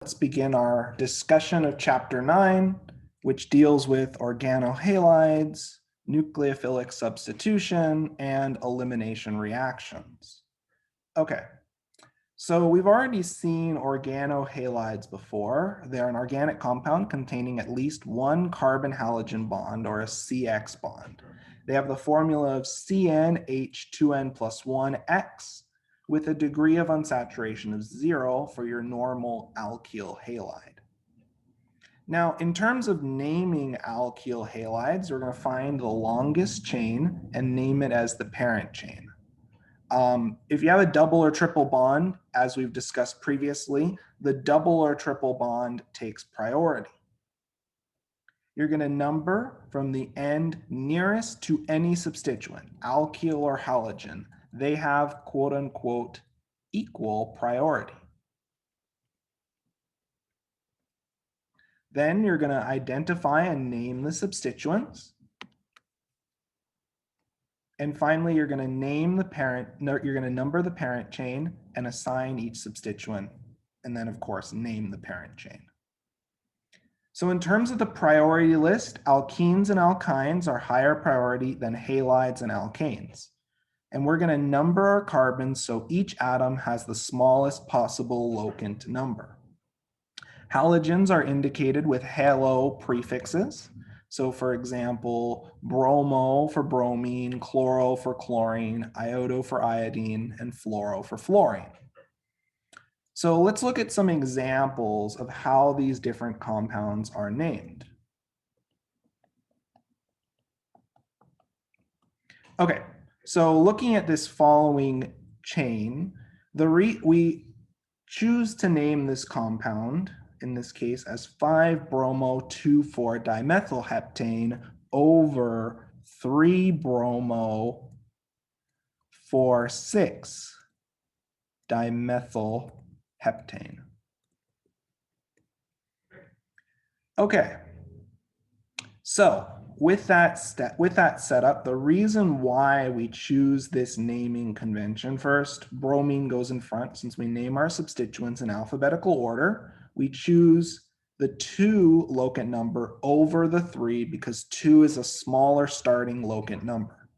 Let's begin our discussion of Chapter 9, which deals with organohalides, nucleophilic substitution, and elimination reactions. Okay, so we've already seen organohalides before. They're an organic compound containing at least one carbon-halogen bond, or a CX bond. They have the formula of CnH2n plus 1x, with a degree of unsaturation of 0 for your normal alkyl halide. Now, in terms of naming alkyl halides, we're going to find the longest chain and name it as the parent chain. If you have a double or triple bond, as we've discussed previously, the double or triple bond takes priority. You're going to number from the end nearest to any substituent, alkyl or halogen. They have quote unquote equal priority. Then you're going to identify and name the substituents. And finally, you're going to name the parent, you're going to number the parent chain and assign each substituent. And then of course, name the parent chain. So in terms of the priority list, alkenes and alkynes are higher priority than halides and alkanes. And we're going to number our carbons so each atom has the smallest possible locant number. Halogens are indicated with halo prefixes. So for example, bromo for bromine, chloro for chlorine, iodo for iodine, and fluoro for fluorine. So let's look at some examples of how these different compounds are named. Okay, so looking at this following chain, we choose to name this compound, in this case, as 5-bromo-2,4-dimethylheptane over 3-bromo-4,6-dimethylheptane. Okay, so with that setup, the reason why we choose this naming convention, first, bromine goes in front. Since we name our substituents in alphabetical order, we choose the 2 locant number over the 3 because 2 is a smaller starting locant number.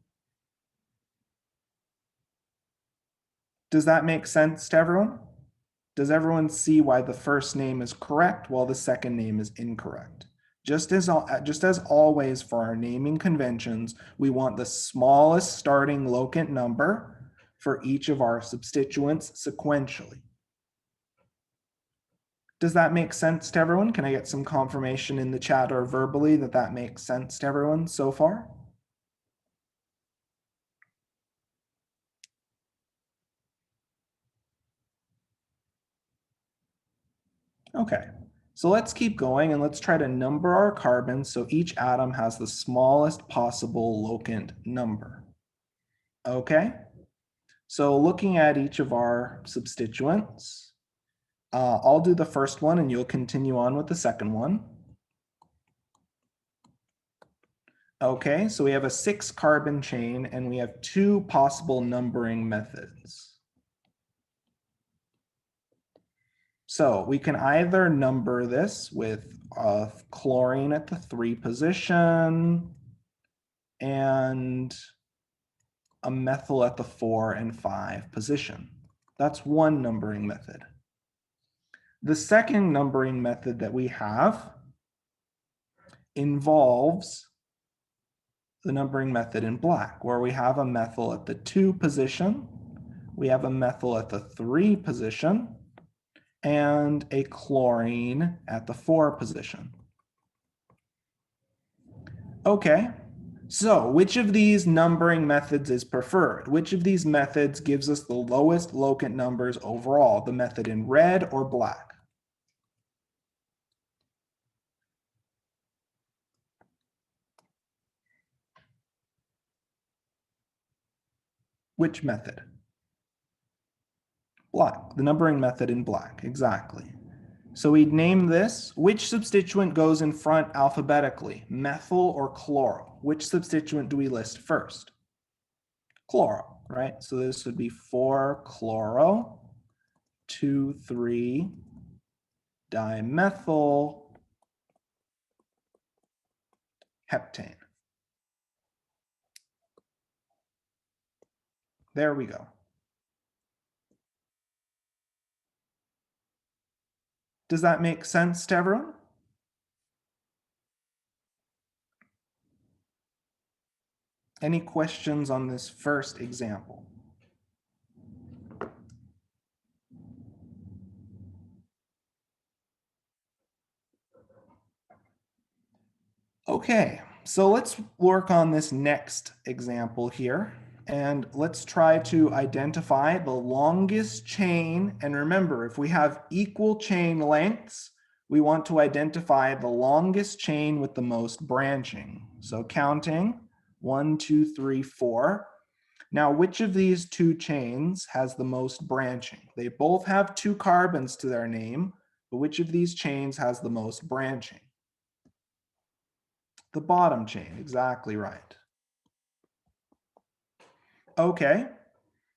Does that make sense to everyone? Does everyone see why the first name is correct while the second name is incorrect? Just as always for our naming conventions, we want the smallest starting locant number for each of our substituents sequentially. Does that make sense to everyone? Can I get some confirmation in the chat or verbally that that makes sense to everyone so far? Okay, so let's keep going and let's try to number our carbons so each atom has the smallest possible locant number. Okay, so looking at each of our substituents, I'll do the first one and you'll continue on with the second one. Okay, so we have a 6-carbon chain and we have 2 possible numbering methods. So we can either number this with chlorine at the 3 position and a methyl at the 4 and 5 position. That's one numbering method. The second numbering method that we have involves the numbering method in black, where we have a methyl at the 2 position, we have a methyl at the 3 position, and a chlorine at the 4 position. Okay, so which of these numbering methods is preferred? Which of these methods gives us the lowest locant numbers overall? The method in red or black? Which method? Black, the numbering method in black, exactly. So we'd name this, which substituent goes in front alphabetically, methyl or chloro? Which substituent do we list first? Chloro, right? So this would be 4-chloro, 2,3, dimethyl heptane. There we go. Does that make sense to everyone? Any questions on this first example? Okay, so let's work on this next example here. And let's try to identify the longest chain. And remember, if we have equal chain lengths, we want to identify the longest chain with the most branching. So counting 1, 2, 3, 4. Now, which of these two chains has the most branching? They both have 2 carbons to their name, but which of these chains has the most branching? The bottom chain, exactly right. Okay,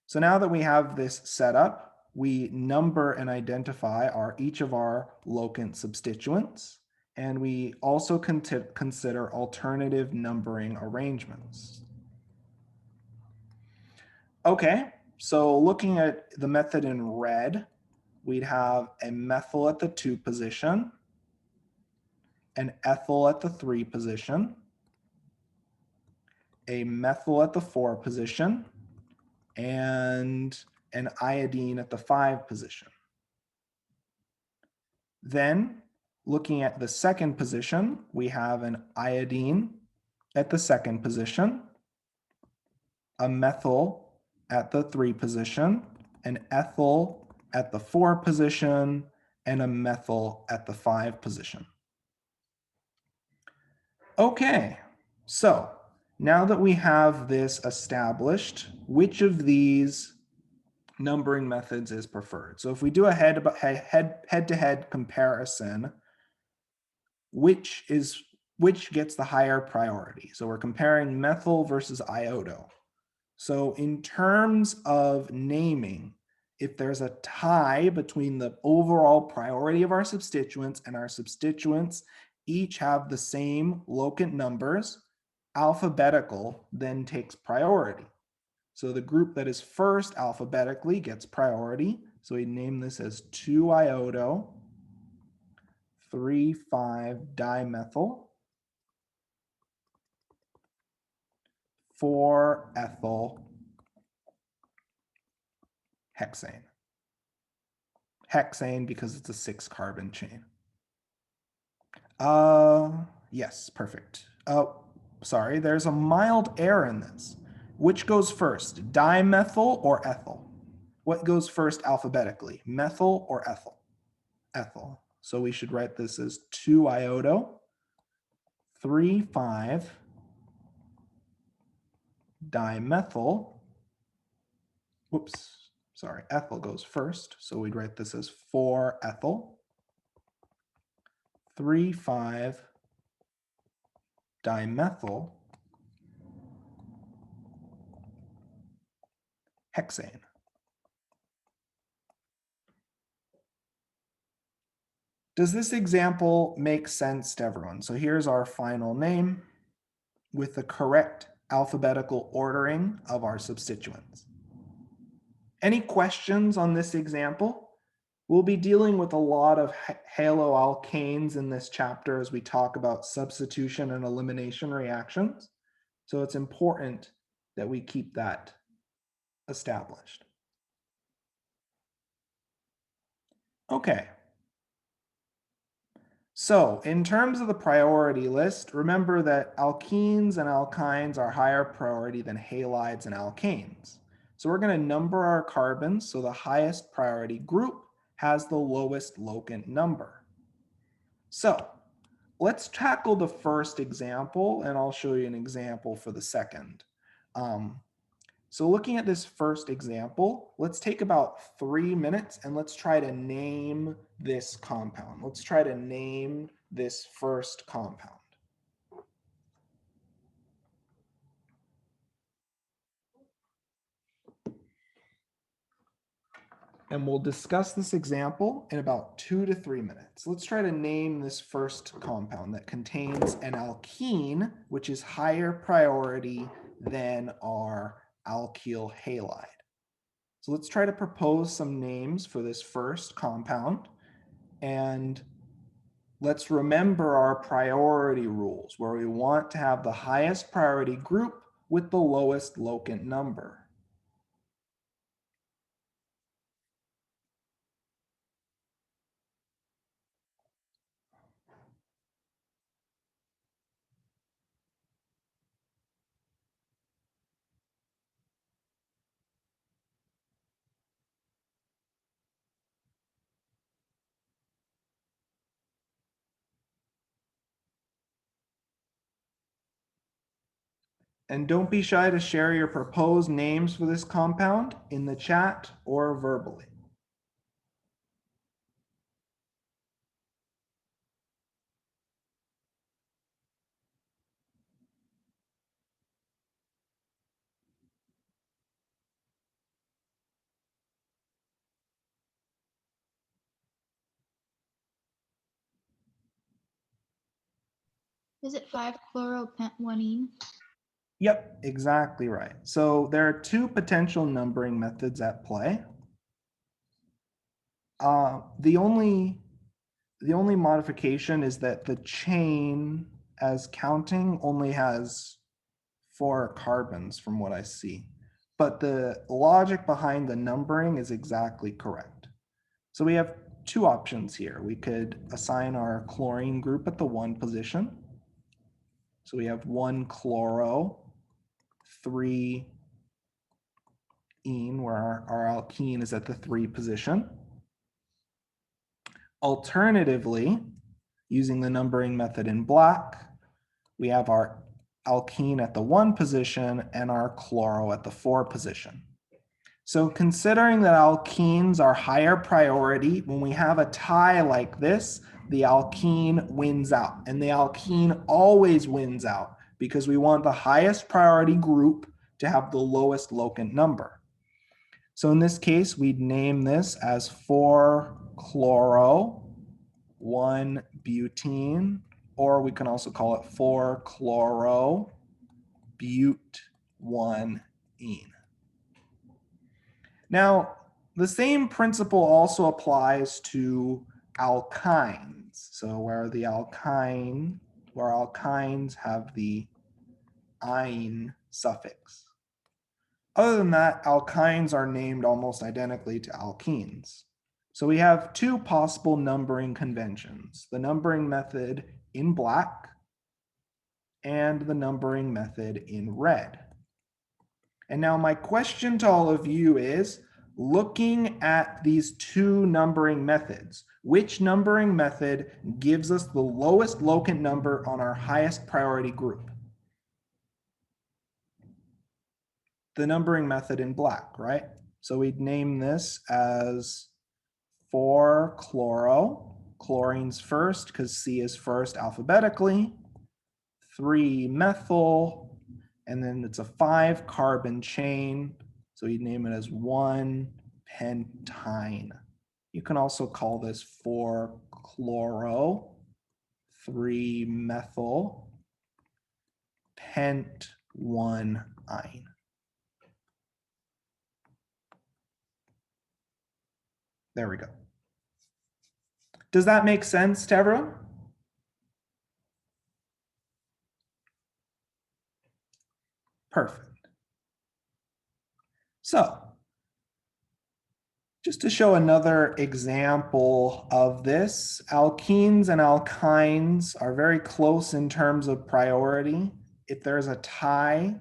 so now that we have this set up, we number and identify each of our locant substituents, and we also consider alternative numbering arrangements. Okay, so looking at the method in red, we'd have a methyl at the 2 position, an ethyl at the 3 position, a methyl at the 4 position, and an iodine at the 5 position. Then, looking at the second position, we have an iodine at the 2nd position, a methyl at the 3 position, an ethyl at the 4 position, and a methyl at the 5 position. Okay, so now that we have this established, which of these numbering methods is preferred? So if we do a head-to-head comparison, which gets the higher priority? So we're comparing methyl versus iodo. So in terms of naming, if there's a tie between the overall priority of our substituents and our substituents each have the same locant numbers, alphabetical then takes priority. So the group that is first alphabetically gets priority. So we name this as 2-iodo, 3,5-dimethyl, 4-ethyl hexane. Hexane because it's a 6-carbon chain. Yes, perfect. Sorry, there's a mild error in this. Which goes first, dimethyl or ethyl? What goes first alphabetically, methyl or ethyl? Ethyl. So we should write this as 2-iodo, 3,5-dimethyl. Whoops, sorry, ethyl goes first. So we'd write this as 4-ethyl, 3,5-dimethyl hexane. Does this example make sense to everyone? So here's our final name with the correct alphabetical ordering of our substituents. Any questions on this example? We'll be dealing with a lot of haloalkanes in this chapter as we talk about substitution and elimination reactions. So it's important that we keep that established. Okay. So in terms of the priority list, remember that alkenes and alkynes are higher priority than halides and alkanes. So we're going to number our carbons so the highest priority group has the lowest locant number. So let's tackle the first example, and I'll show you an example for the second. So looking at this first example, let's take about 3 minutes and let's try to name this compound. Let's try to name this first compound. And we'll discuss this example in about 2 to 3 minutes. Let's try to name this first compound that contains an alkene, which is higher priority than our alkyl halide. So let's try to propose some names for this first compound. And let's remember our priority rules, where we want to have the highest priority group with the lowest locant number. And don't be shy to share your proposed names for this compound in the chat or verbally. Is it 5-chloropentwanine? Yep, exactly right. So there are two potential numbering methods at play. The only modification is that the chain as counting only has 4 carbons from what I see. But the logic behind the numbering is exactly correct. So we have two options here. We could assign our chlorine group at the 1 position. So we have 1 chloro, 3 ene, where our alkene is at the 3 position. Alternatively, using the numbering method in black, we have our alkene at the 1 position and our chloro at the 4 position. So considering that alkenes are higher priority, when we have a tie like this, the alkene wins out. And the alkene always wins out because we want the highest priority group to have the lowest locant number. So in this case, we'd name this as 4-chloro, 1-butene, or we can also call it 4-chloro-but-1-ene. Now, the same principle also applies to alkynes. So where alkynes have the "-ine" suffix. Other than that, alkynes are named almost identically to alkenes. So we have two possible numbering conventions, the numbering method in black and the numbering method in red. And now my question to all of you is, looking at these two numbering methods, which numbering method gives us the lowest locant number on our highest priority group? The numbering method in black, right? So we'd name this as 4-chloro, chlorine's first because C is first alphabetically, 3-methyl, and then it's a 5-carbon chain. So you'd name it as 1-pentyne. You can also call this 4-chloro, 3-methyl, pent-1-ine. There we go. Does that make sense to everyone? Perfect. So, just to show another example of this, alkenes and alkynes are very close in terms of priority. If there's a tie,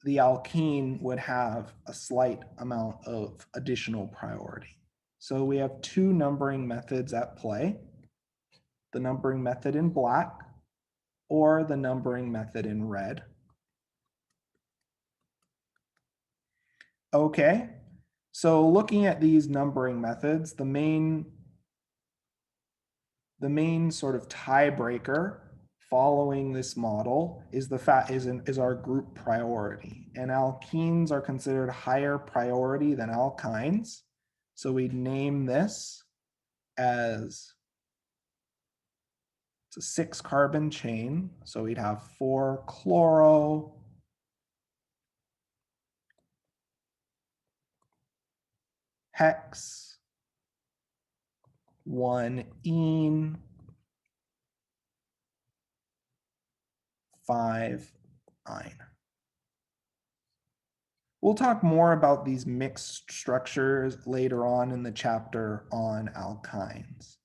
the alkene would have a slight amount of additional priority. So we have two numbering methods at play, the numbering method in black or the numbering method in red. Okay, so looking at these numbering methods, the main sort of tiebreaker following this model is our group priority. And alkenes are considered higher priority than alkynes. So we'd name this as, it's a 6-carbon chain. So we'd have 4-chloro, hex, 1-ene, 5-ine. We'll talk more about these mixed structures later on in the chapter on alkynes.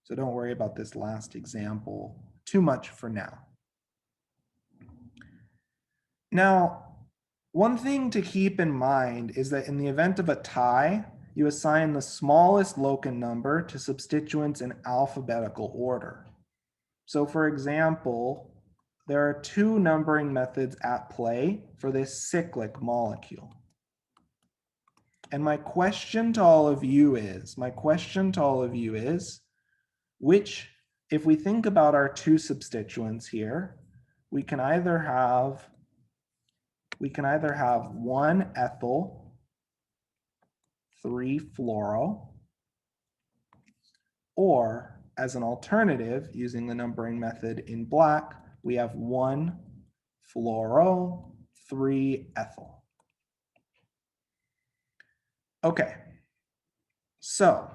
So don't worry about this last example too much for now. Now, one thing to keep in mind is that in the event of a tie, you assign the smallest locant number to substituents in alphabetical order. So for example, there are 2 numbering methods at play for this cyclic molecule. And my question to all of you is, which, if we think about our 2 substituents here, we can either have 1-ethyl, 3-fluoro, or as an alternative, using the numbering method in black, we have 1-fluoro, 3-ethyl. Okay, so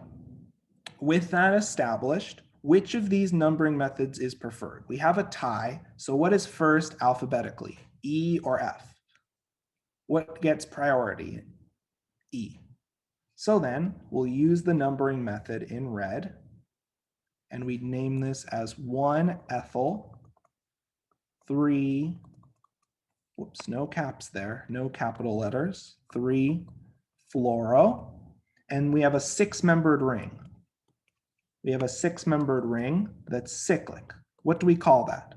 with that established, which of these numbering methods is preferred? We have a tie, so what is first alphabetically, E or F? What gets priority? E. So then we'll use the numbering method in red, and we'd name this as 1-ethyl, 3, whoops, no caps there, no capital letters, 3-fluoro, and we have a 6-membered ring. We have a 6-membered ring that's cyclic. What do we call that?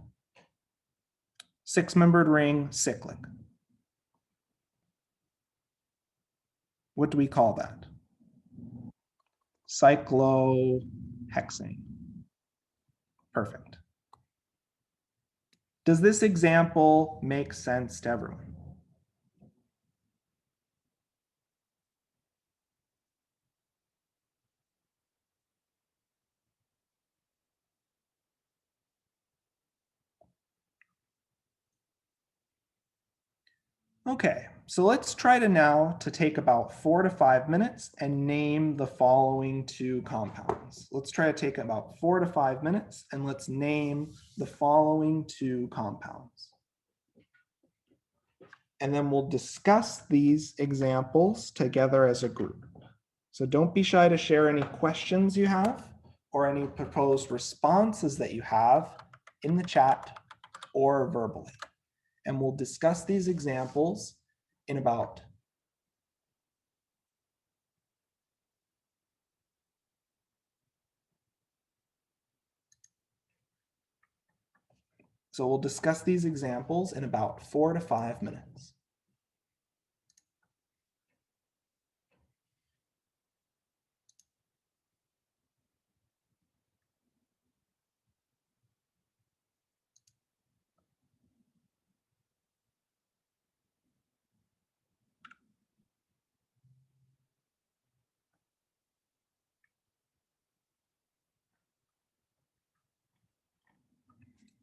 6-membered ring, cyclic. What do we call that? Cyclohexane. Perfect. Does this example make sense to everyone? Okay, so let's try to now take about 4 to 5 minutes and name the following 2 compounds. Let's try to take about 4 to 5 minutes and let's name the following 2 compounds. And then we'll discuss these examples together as a group. So don't be shy to share any questions you have or any proposed responses that you have in the chat or verbally. And we'll discuss these examples in about So we'll discuss these examples in about 4 to 5 minutes.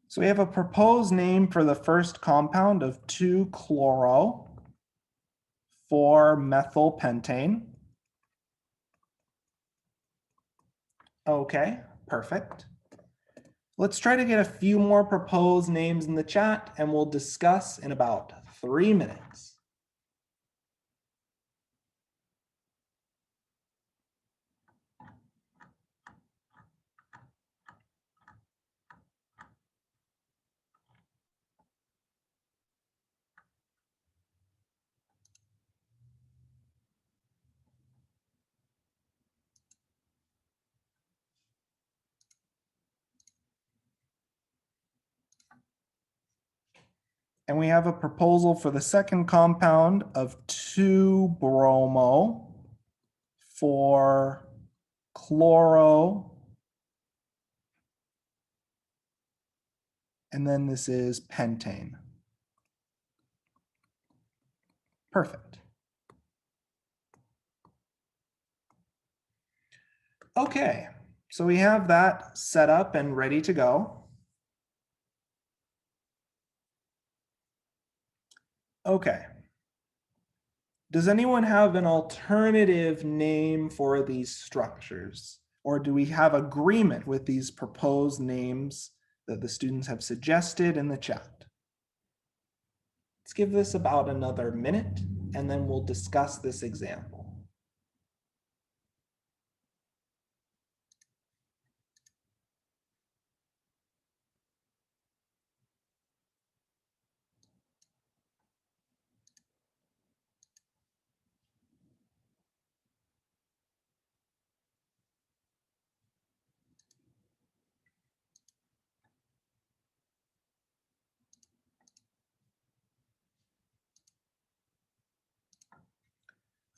So we have a proposed name for the first compound of 2-chloro, 4-methylpentane. Okay, perfect. Let's try to get a few more proposed names in the chat and we'll discuss in about 3 minutes. And we have a proposal for the second compound of 2-bromo, 4-chloro, and then this is pentane. Perfect. Okay, so we have that set up and ready to go. Okay. Does anyone have an alternative name for these structures? Or do we have agreement with these proposed names that the students have suggested in the chat? Let's give this about another minute and then we'll discuss this example.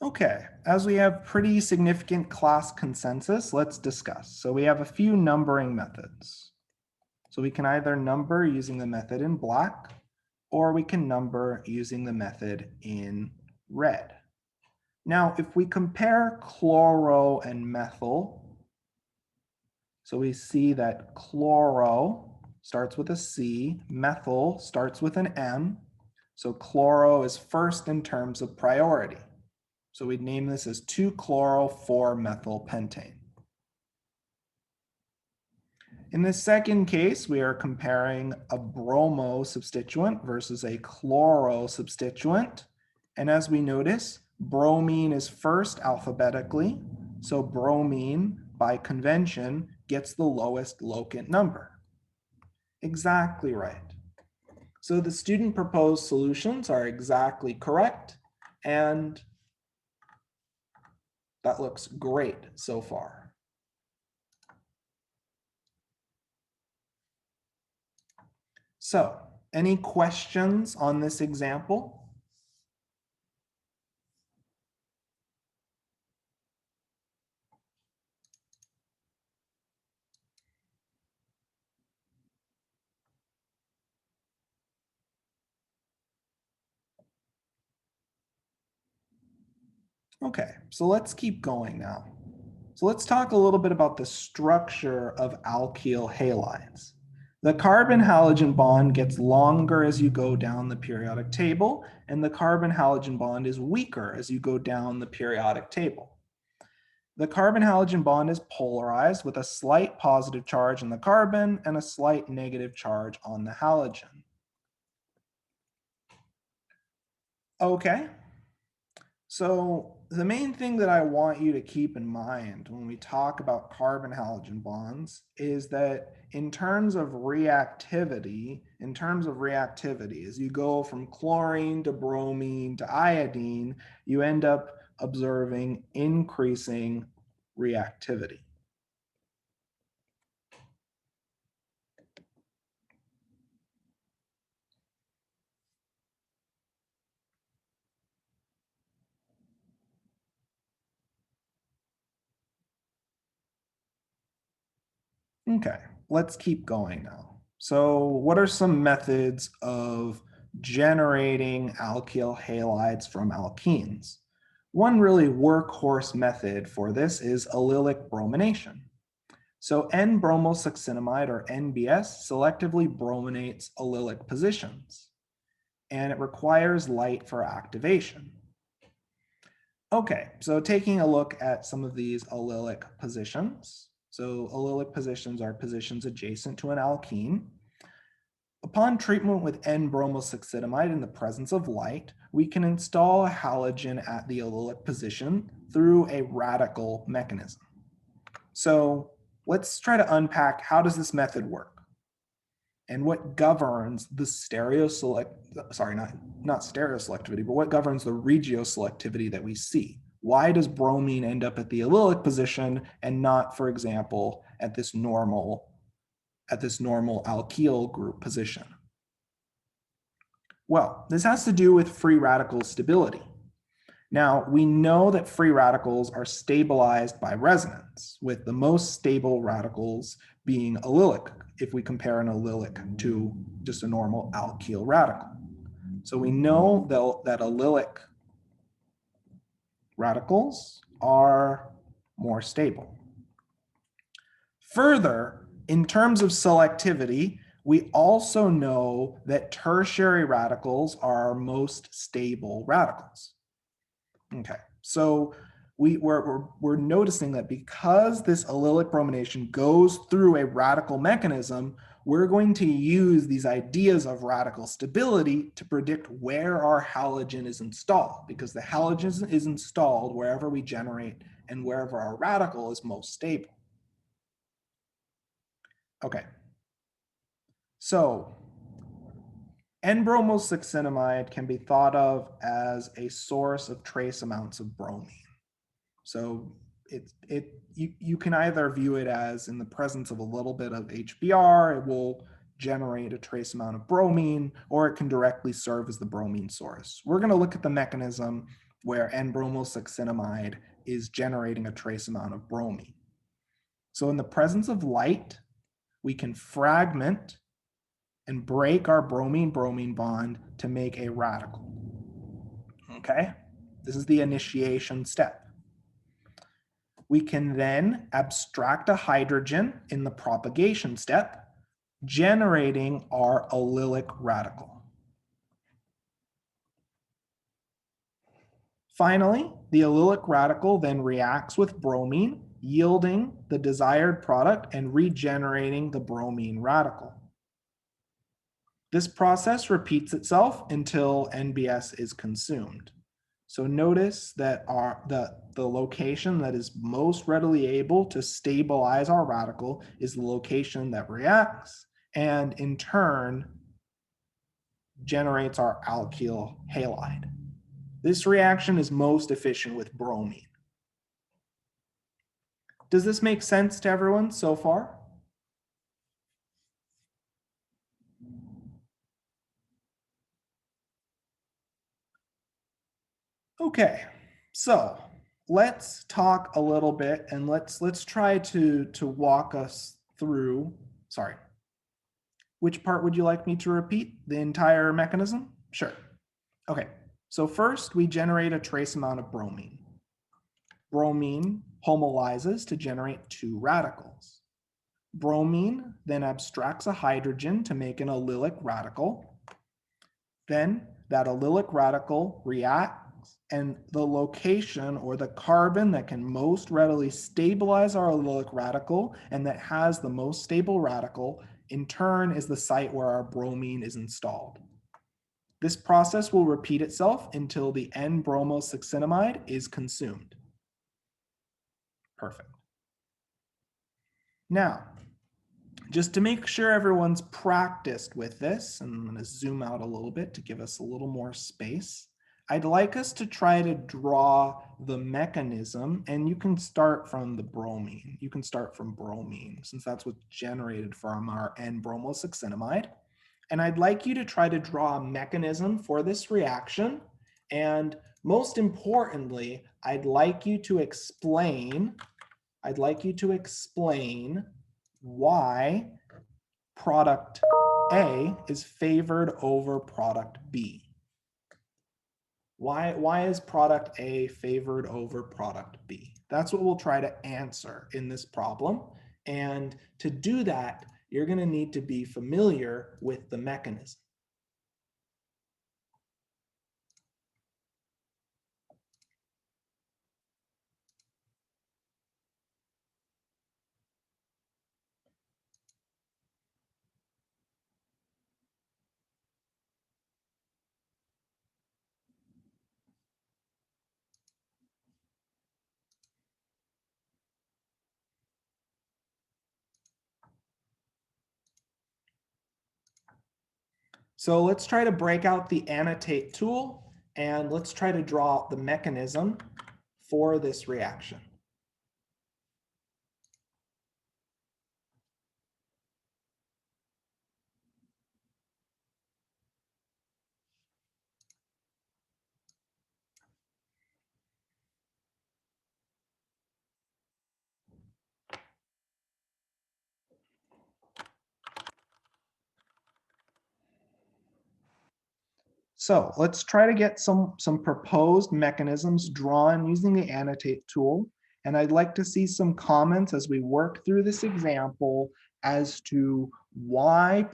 Okay, as we have pretty significant class consensus, let's discuss. So we have a few numbering methods. So we can either number using the method in black, or we can number using the method in red. Now, if we compare chloro and methyl, so we see that chloro starts with a C, methyl starts with an M. So chloro is first in terms of priority. So we'd name this as 2-chloro-4-methyl-pentane. In the second case, we are comparing a bromo substituent versus a chloro substituent. And as we notice, bromine is first alphabetically. So bromine, by convention, gets the lowest locant number. Exactly right. So the student proposed solutions are exactly correct. And that looks great so far. So, any questions on this example? Okay, so let's keep going now. So let's talk a little bit about the structure of alkyl halides. The carbon-halogen bond gets longer as you go down the periodic table, and the carbon-halogen bond is weaker as you go down the periodic table. The carbon-halogen bond is polarized with a slight positive charge on the carbon and a slight negative charge on the halogen. Okay, so the main thing that I want you to keep in mind when we talk about carbon-halogen bonds is that in terms of reactivity, as you go from chlorine to bromine to iodine, you end up observing increasing reactivity. Okay, let's keep going now. So what are some methods of generating alkyl halides from alkenes? One really workhorse method for this is allylic bromination. So N-bromossuccinimide, or NBS, selectively brominates allylic positions, and it requires light for activation. Okay, so taking a look at some of these allylic positions. So allylic positions are positions adjacent to an alkene. Upon treatment with N-bromossuccinimide in the presence of light, we can install a halogen at the allylic position through a radical mechanism. So let's try to unpack how does this method work and what governs the not stereoselectivity, but what governs the regioselectivity that we see. Why does bromine end up at the allylic position and not, for example, at this normal alkyl group position? Well, this has to do with free radical stability. Now, we know that free radicals are stabilized by resonance, with the most stable radicals being allylic, if we compare an allylic to just a normal alkyl radical. So we know that allylic radicals are more stable. Further, in terms of selectivity, we also know that tertiary radicals are our most stable radicals. Okay, so we're noticing that because this allylic bromination goes through a radical mechanism, we're going to use these ideas of radical stability to predict where our halogen is installed, because the halogen is installed wherever we generate and wherever our radical is most stable. Okay, so N-bromosuccinimide can be thought of as a source of trace amounts of bromine. So you can either view it as in the presence of a little bit of HBr, it will generate a trace amount of bromine, or it can directly serve as the bromine source. We're going to look at the mechanism where N-bromosuccinimide is generating a trace amount of bromine. So in the presence of light, we can fragment and break our bromine-bromine bond to make a radical. Okay, this is the initiation step. We can then abstract a hydrogen in the propagation step, generating our allylic radical. Finally, the allylic radical then reacts with bromine, yielding the desired product and regenerating the bromine radical. This process repeats itself until NBS is consumed. So notice that the location that is most readily able to stabilize our radical is the location that reacts and in turn generates our alkyl halide. This reaction is most efficient with bromine. Does this make sense to everyone so far? Okay, so let's talk a little bit and let's try to walk us through, sorry. Which part would you like me to repeat? The entire mechanism? Sure. Okay, so first we generate a trace amount of bromine. Bromine homolyzes to generate two radicals. Bromine then abstracts a hydrogen to make an allylic radical. Then that allylic radical reacts, and the location or the carbon that can most readily stabilize our allylic radical and that has the most stable radical in turn is the site where our bromine is installed. This process will repeat itself until the N-bromosuccinimide is consumed. Perfect. Now, just to make sure everyone's practiced with this, and I'm going to zoom out a little bit to give us a little more space, I'd like us to try to draw the mechanism, and you can start from the bromine. You can start from bromine, since that's what's generated from our N-bromosuccinimide. And I'd like you to try to draw a mechanism for this reaction. And most importantly, I'd like you to explain why product A is favored over product B. Why is product A favored over product B? That's what we'll try to answer in this problem. And to do that, you're going to need to be familiar with the mechanism. So let's try to break out the annotate tool and let's try to draw the mechanism for this reaction. So let's try to get some proposed mechanisms drawn using the annotate tool. And I'd like to see some comments as we work through this example as to why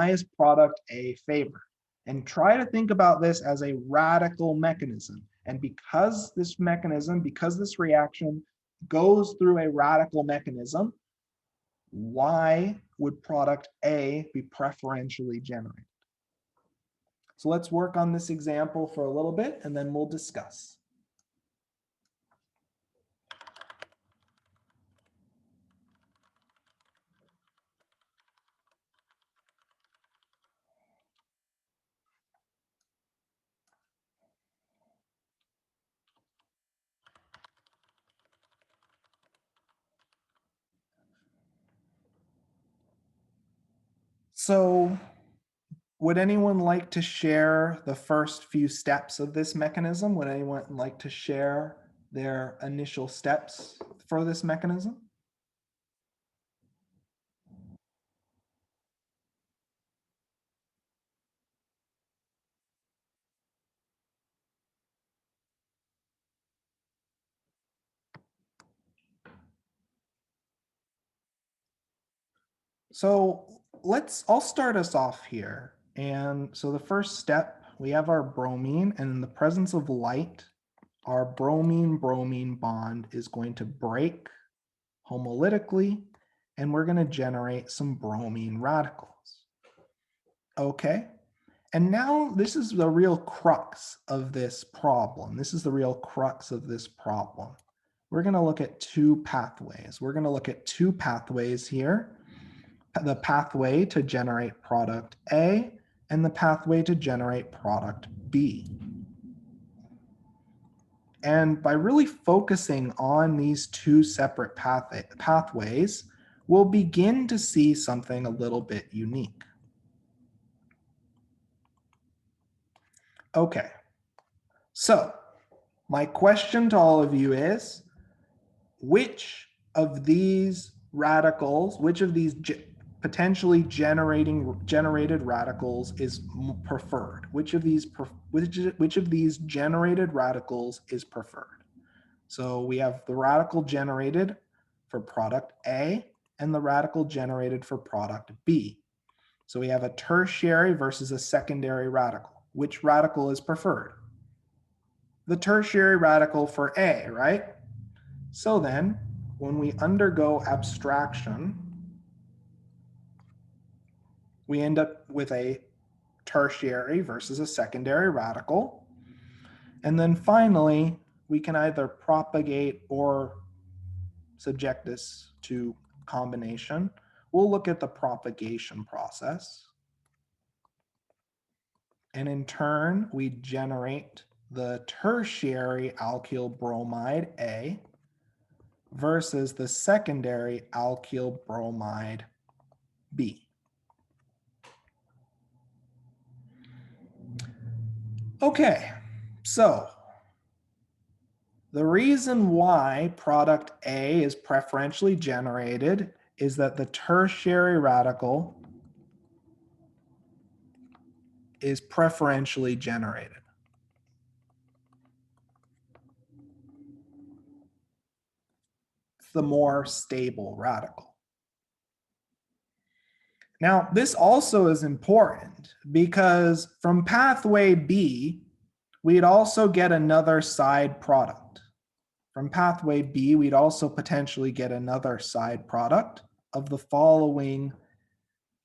is product A favored? And try to think about this as a radical mechanism. And because this reaction goes through a radical mechanism, why would product A be preferentially generated? So let's work on this example for a little bit and then we'll discuss. So would anyone like to share the first few steps of this mechanism? Would anyone like to share their initial steps for this mechanism? So I'll start us off here. And so the first step, we have our bromine, and in the presence of light, our bromine-bromine bond is going to break homolytically, and we're going to generate some bromine radicals. Okay, and now this is the real crux of this problem. This is the real crux of this problem. We're going to look at two pathways. We're going to look at two pathways here. The pathway to generate product A and the pathway to generate product B. And by really focusing on these two separate pathways, we'll begin to see something a little bit unique. Okay, so my question to all of you is, which of these radicals, which of these potentially generated radicals is preferred? Which of these generated radicals is preferred? So we have the radical generated for product A and the radical generated for product B. So we have a tertiary versus a secondary radical. Which radical is preferred? The tertiary radical for A, right? So then, when we undergo abstraction, we end up with a tertiary versus a secondary radical. And then finally, we can either propagate or subject this to combination. We'll look at the propagation process. And in turn, we generate the tertiary alkyl bromide A versus the secondary alkyl bromide B. Okay, so the reason why product A is preferentially generated is that the tertiary radical is preferentially generated. It's the more stable radical. Now, this also is important because from pathway B, we'd also get another side product. From pathway B, we'd also potentially get another side product of the following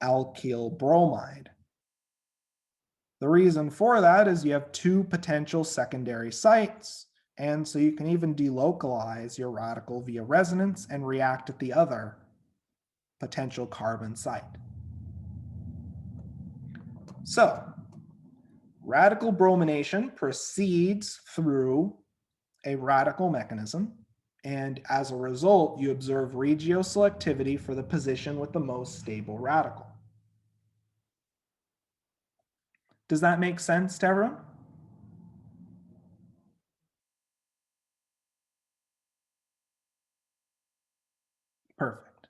alkyl bromide. The reason for that is you have two potential secondary sites, and so you can even delocalize your radical via resonance and react at the other potential carbon site. So, radical bromination proceeds through a radical mechanism, and as a result, you observe regioselectivity for the position with the most stable radical. Does that make sense to everyone? Perfect.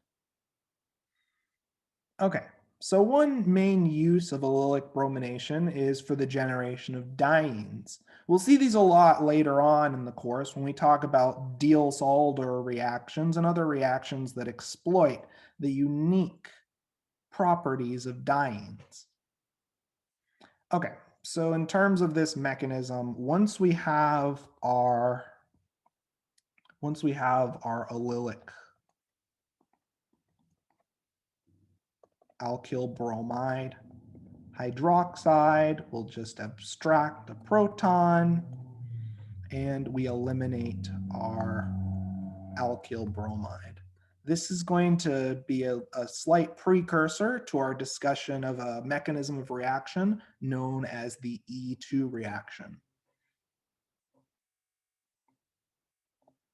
Okay, So one main use of allylic bromination is for the generation of dienes. We'll see these a lot later on in the course when we talk about Diels-Alder reactions and other reactions that exploit the unique properties of dienes. Okay, so in terms of this mechanism, once we have our allylic alkyl bromide hydroxide, we'll just abstract the proton and we eliminate our alkyl bromide. This is going to be a slight precursor to our discussion of a mechanism of reaction known as the E2 reaction.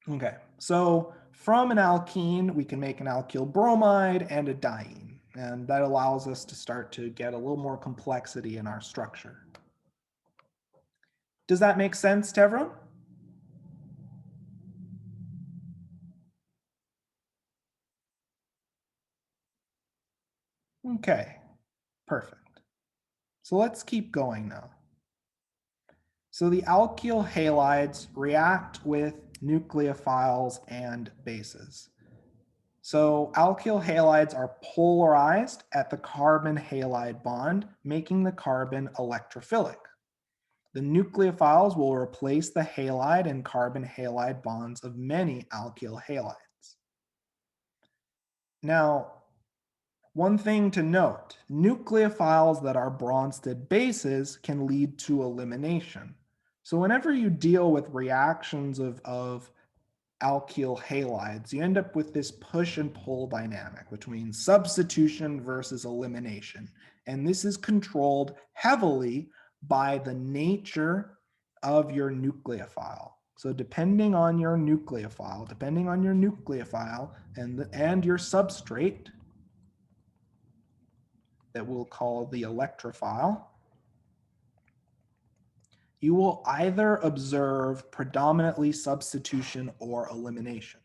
Okay, so from an alkene, we can make an alkyl bromide and a diene, and that allows us to start to get a little more complexity in our structure. Does that make sense to everyone? Okay, perfect. So let's keep going now. So the alkyl halides react with nucleophiles and bases. So alkyl halides are polarized at the carbon halide bond, making the carbon electrophilic. The nucleophiles will replace the halide and carbon halide bonds of many alkyl halides. Now, one thing to note, nucleophiles that are Bronsted bases can lead to elimination. So whenever you deal with reactions of alkyl halides, you end up with this push and pull dynamic between substitution versus elimination. And this is controlled heavily by the nature of your nucleophile. So depending on your nucleophile and your substrate, that we'll call the electrophile, you will either observe predominantly substitution or elimination.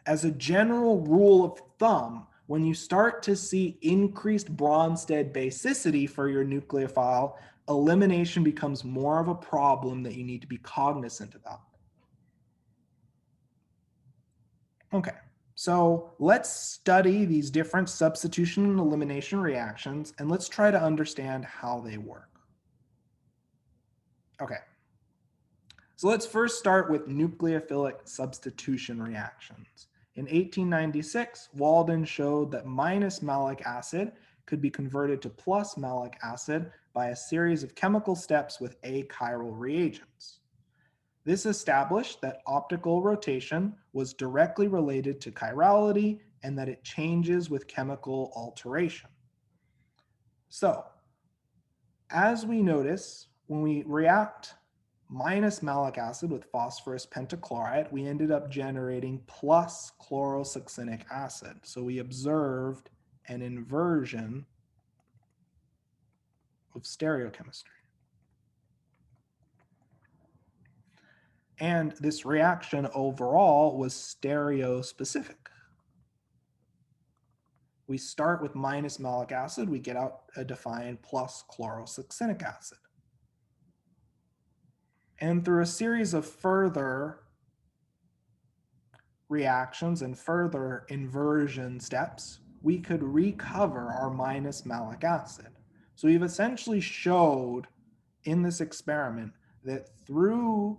As a general rule of thumb, when you start to see increased Bronsted basicity for your nucleophile, elimination becomes more of a problem that you need to be cognizant about. Okay. So let's study these different substitution and elimination reactions, and let's try to understand how they work. Okay. So let's first start with nucleophilic substitution reactions. In 1896, Walden showed that minus malic acid could be converted to plus malic acid by a series of chemical steps with achiral reagents. This established that optical rotation was directly related to chirality and that it changes with chemical alteration. So, as we notice, when we react minus malic acid with phosphorus pentachloride, we ended up generating plus chlorosuccinic acid. So we observed an inversion of stereochemistry. And this reaction overall was stereospecific. We start with minus malic acid, we get out a defined plus chlorosuccinic acid. And through a series of further reactions and further inversion steps, we could recover our minus malic acid. So we've essentially showed in this experiment that through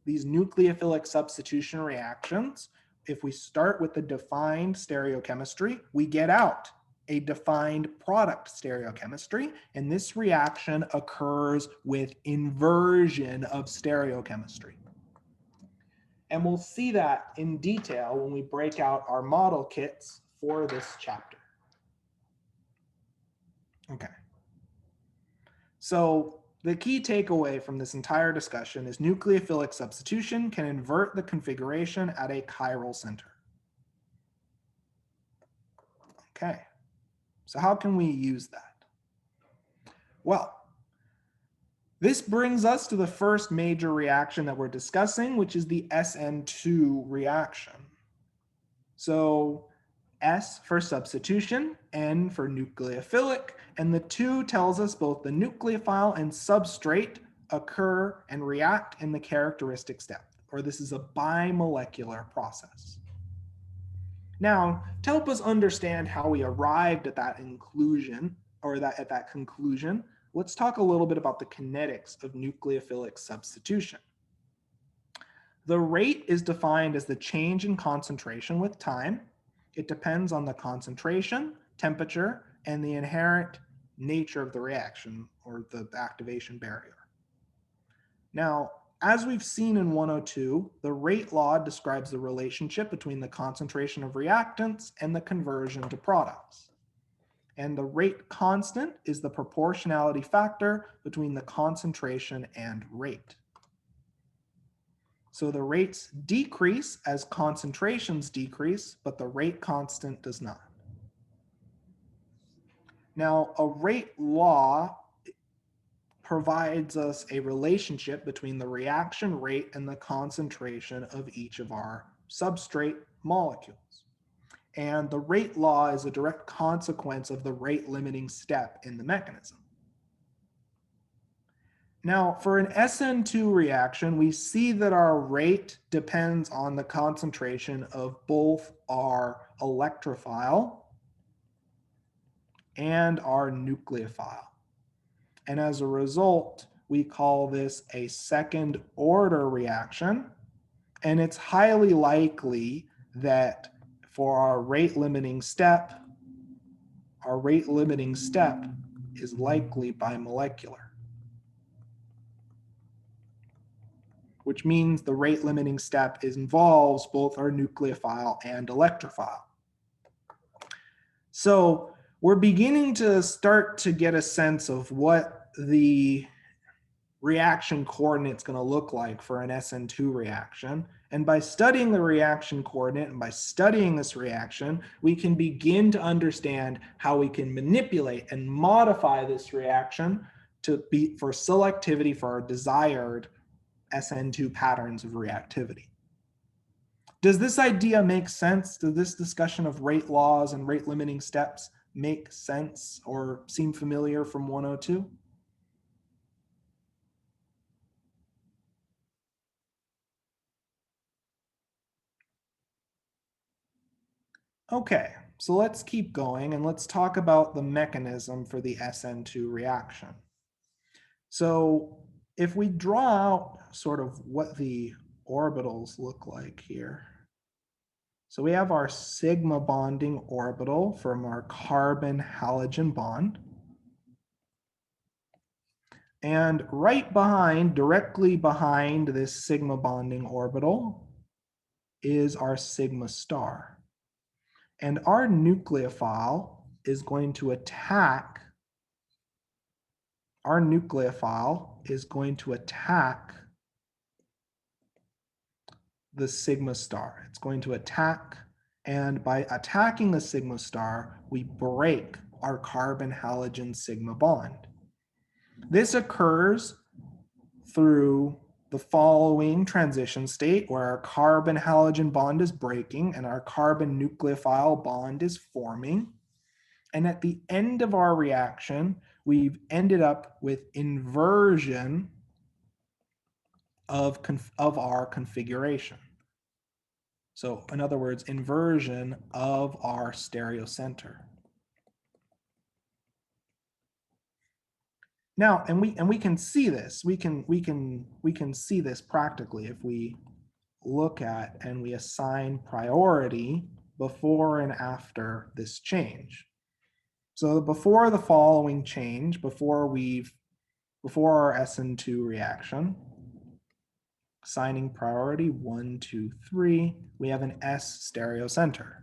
these nucleophilic substitution reactions, if we start with the defined stereochemistry, we get out a defined product stereochemistry, and this reaction occurs with inversion of stereochemistry. And we'll see that in detail when we break out our model kits for this chapter. Okay. So the key takeaway from this entire discussion is nucleophilic substitution can invert the configuration at a chiral center. Okay. So how can we use that? Well, this brings us to the first major reaction that we're discussing, which is the SN2 reaction. So S for substitution, N for nucleophilic, and the 2 tells us both the nucleophile and substrate occur and react in the characteristic step, or this is a bimolecular process. Now, to help us understand how we arrived at that inclusion, or at that conclusion, let's talk a little bit about the kinetics of nucleophilic substitution. The rate is defined as the change in concentration with time. It depends on the concentration, temperature, and the inherent nature of the reaction, or the activation barrier. Now, as we've seen in 102, the rate law describes the relationship between the concentration of reactants and the conversion to products. And the rate constant is the proportionality factor between the concentration and rate. So the rates decrease as concentrations decrease, but the rate constant does not. Now, a rate law provides us a relationship between the reaction rate and the concentration of each of our substrate molecules. And the rate law is a direct consequence of the rate limiting step in the mechanism. Now, for an SN2 reaction, we see that our rate depends on the concentration of both our electrophile and our nucleophile. And as a result, we call this a second order reaction. And it's highly likely that for our rate limiting step is likely bimolecular, which means the rate limiting step involves both our nucleophile and electrophile. So we're beginning to start to get a sense of what the reaction coordinate is going to look like for an SN2 reaction. And by studying the reaction coordinate and by studying this reaction, we can begin to understand how we can manipulate and modify this reaction to be for selectivity for our desired SN2 patterns of reactivity. Does this idea make sense? Does this discussion of rate laws and rate limiting steps make sense or seem familiar from 102? Okay, so let's keep going and let's talk about the mechanism for the SN2 reaction. So if we draw out sort of what the orbitals look like here. So we have our sigma bonding orbital from our carbon halogen bond. And right behind, directly behind this sigma bonding orbital is our sigma star. And our nucleophile is going to attack the sigma star. It's going to attack, and by attacking the sigma star, we break our carbon halogen sigma bond. This occurs through the following transition state where our carbon halogen bond is breaking and our carbon nucleophile bond is forming. And at the end of our reaction, we've ended up with inversion of our configuration. So in other words, inversion of our stereocenter. Now, and we can see this. We can see this practically if we look at and we assign priority before and after this change. So before the following change, before our SN2 reaction, assigning priority 1, 2, 3, we have an S stereocenter.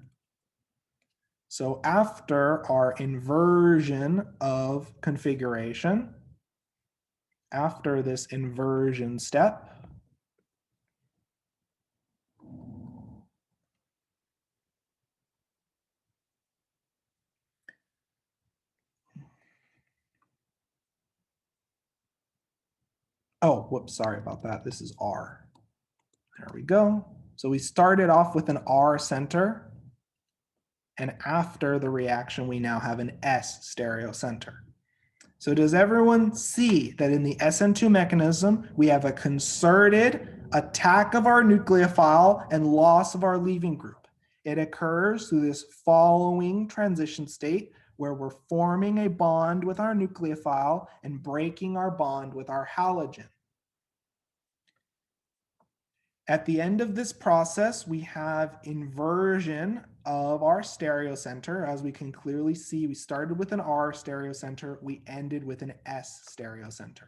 So after our inversion of configuration, after this inversion step, oh, whoops, sorry about that. This is R. There we go. So we started off with an R center. And after the reaction, we now have an S stereocenter. So does everyone see that in the SN2 mechanism, we have a concerted attack of our nucleophile and loss of our leaving group? It occurs through this following transition state where we're forming a bond with our nucleophile and breaking our bond with our halogen. At the end of this process, we have inversion of our stereocenter. As we can clearly see, we started with an R stereocenter, we ended with an S stereocenter.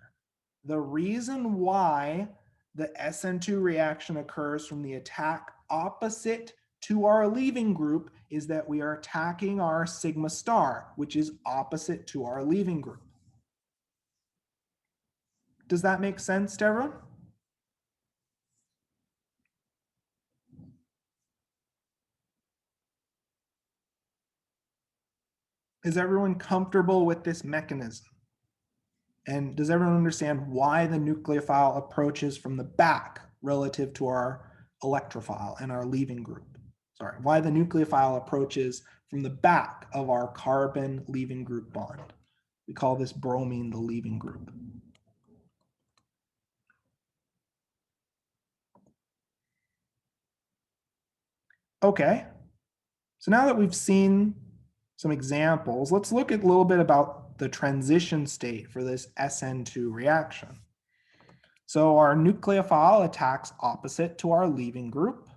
The reason why the SN2 reaction occurs from the attack opposite to our leaving group is that we are attacking our sigma star, which is opposite to our leaving group. Does that make sense to everyone? Is everyone comfortable with this mechanism? And does everyone understand why the nucleophile approaches from the back relative to our electrophile and our leaving group? Sorry, why the nucleophile approaches from the back of our carbon leaving group bond. We call this bromine the leaving group. Okay, so now that we've seen some examples, let's look at a little bit about the transition state for this SN2 reaction. So our nucleophile attacks opposite to our leaving group,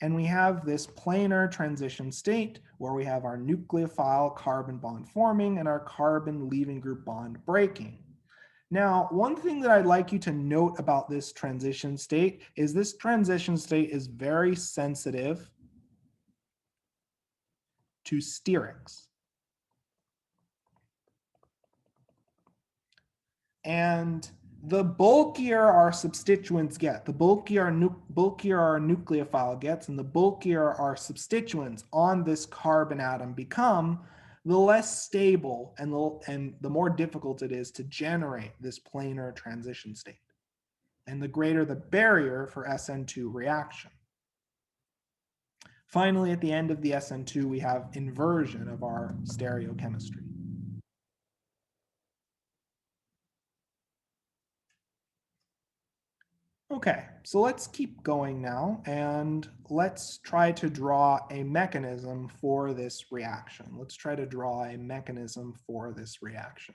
and we have this planar transition state where we have our nucleophile carbon bond forming and our carbon leaving group bond breaking. Now, one thing that I'd like you to note about this transition state is this transition state is very sensitive to sterics. And the bulkier our substituents get, the bulkier our nucleophile gets, and the bulkier our substituents on this carbon atom become, the less stable and the more difficult it is to generate this planar transition state, and the greater the barrier for SN2 reaction. Finally, at the end of the SN2, we have inversion of our stereochemistry. Okay, so let's keep going now, and let's try to draw a mechanism for this reaction. Let's try to draw a mechanism for this reaction.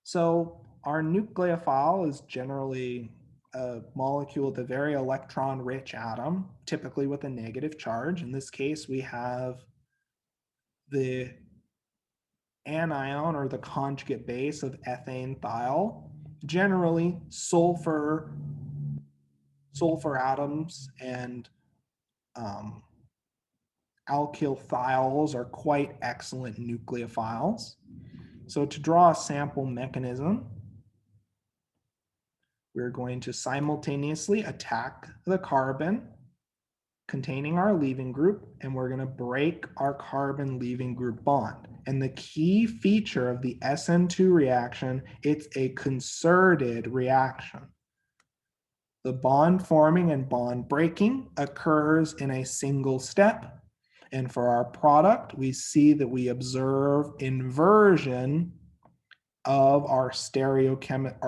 So our nucleophile is generally a molecule with a very electron-rich atom, typically with a negative charge. In this case, we have the anion or the conjugate base of ethane-thiol, generally sulfur atoms and alkyl thiols are quite excellent nucleophiles. So to draw a sample mechanism, we're going to simultaneously attack the carbon containing our leaving group, and we're going to break our carbon leaving group bond. And the key feature of the SN2 reaction, it's a concerted reaction. The bond forming and bond breaking occurs in a single step. And for our product, we see that we observe inversion of our stereocenter.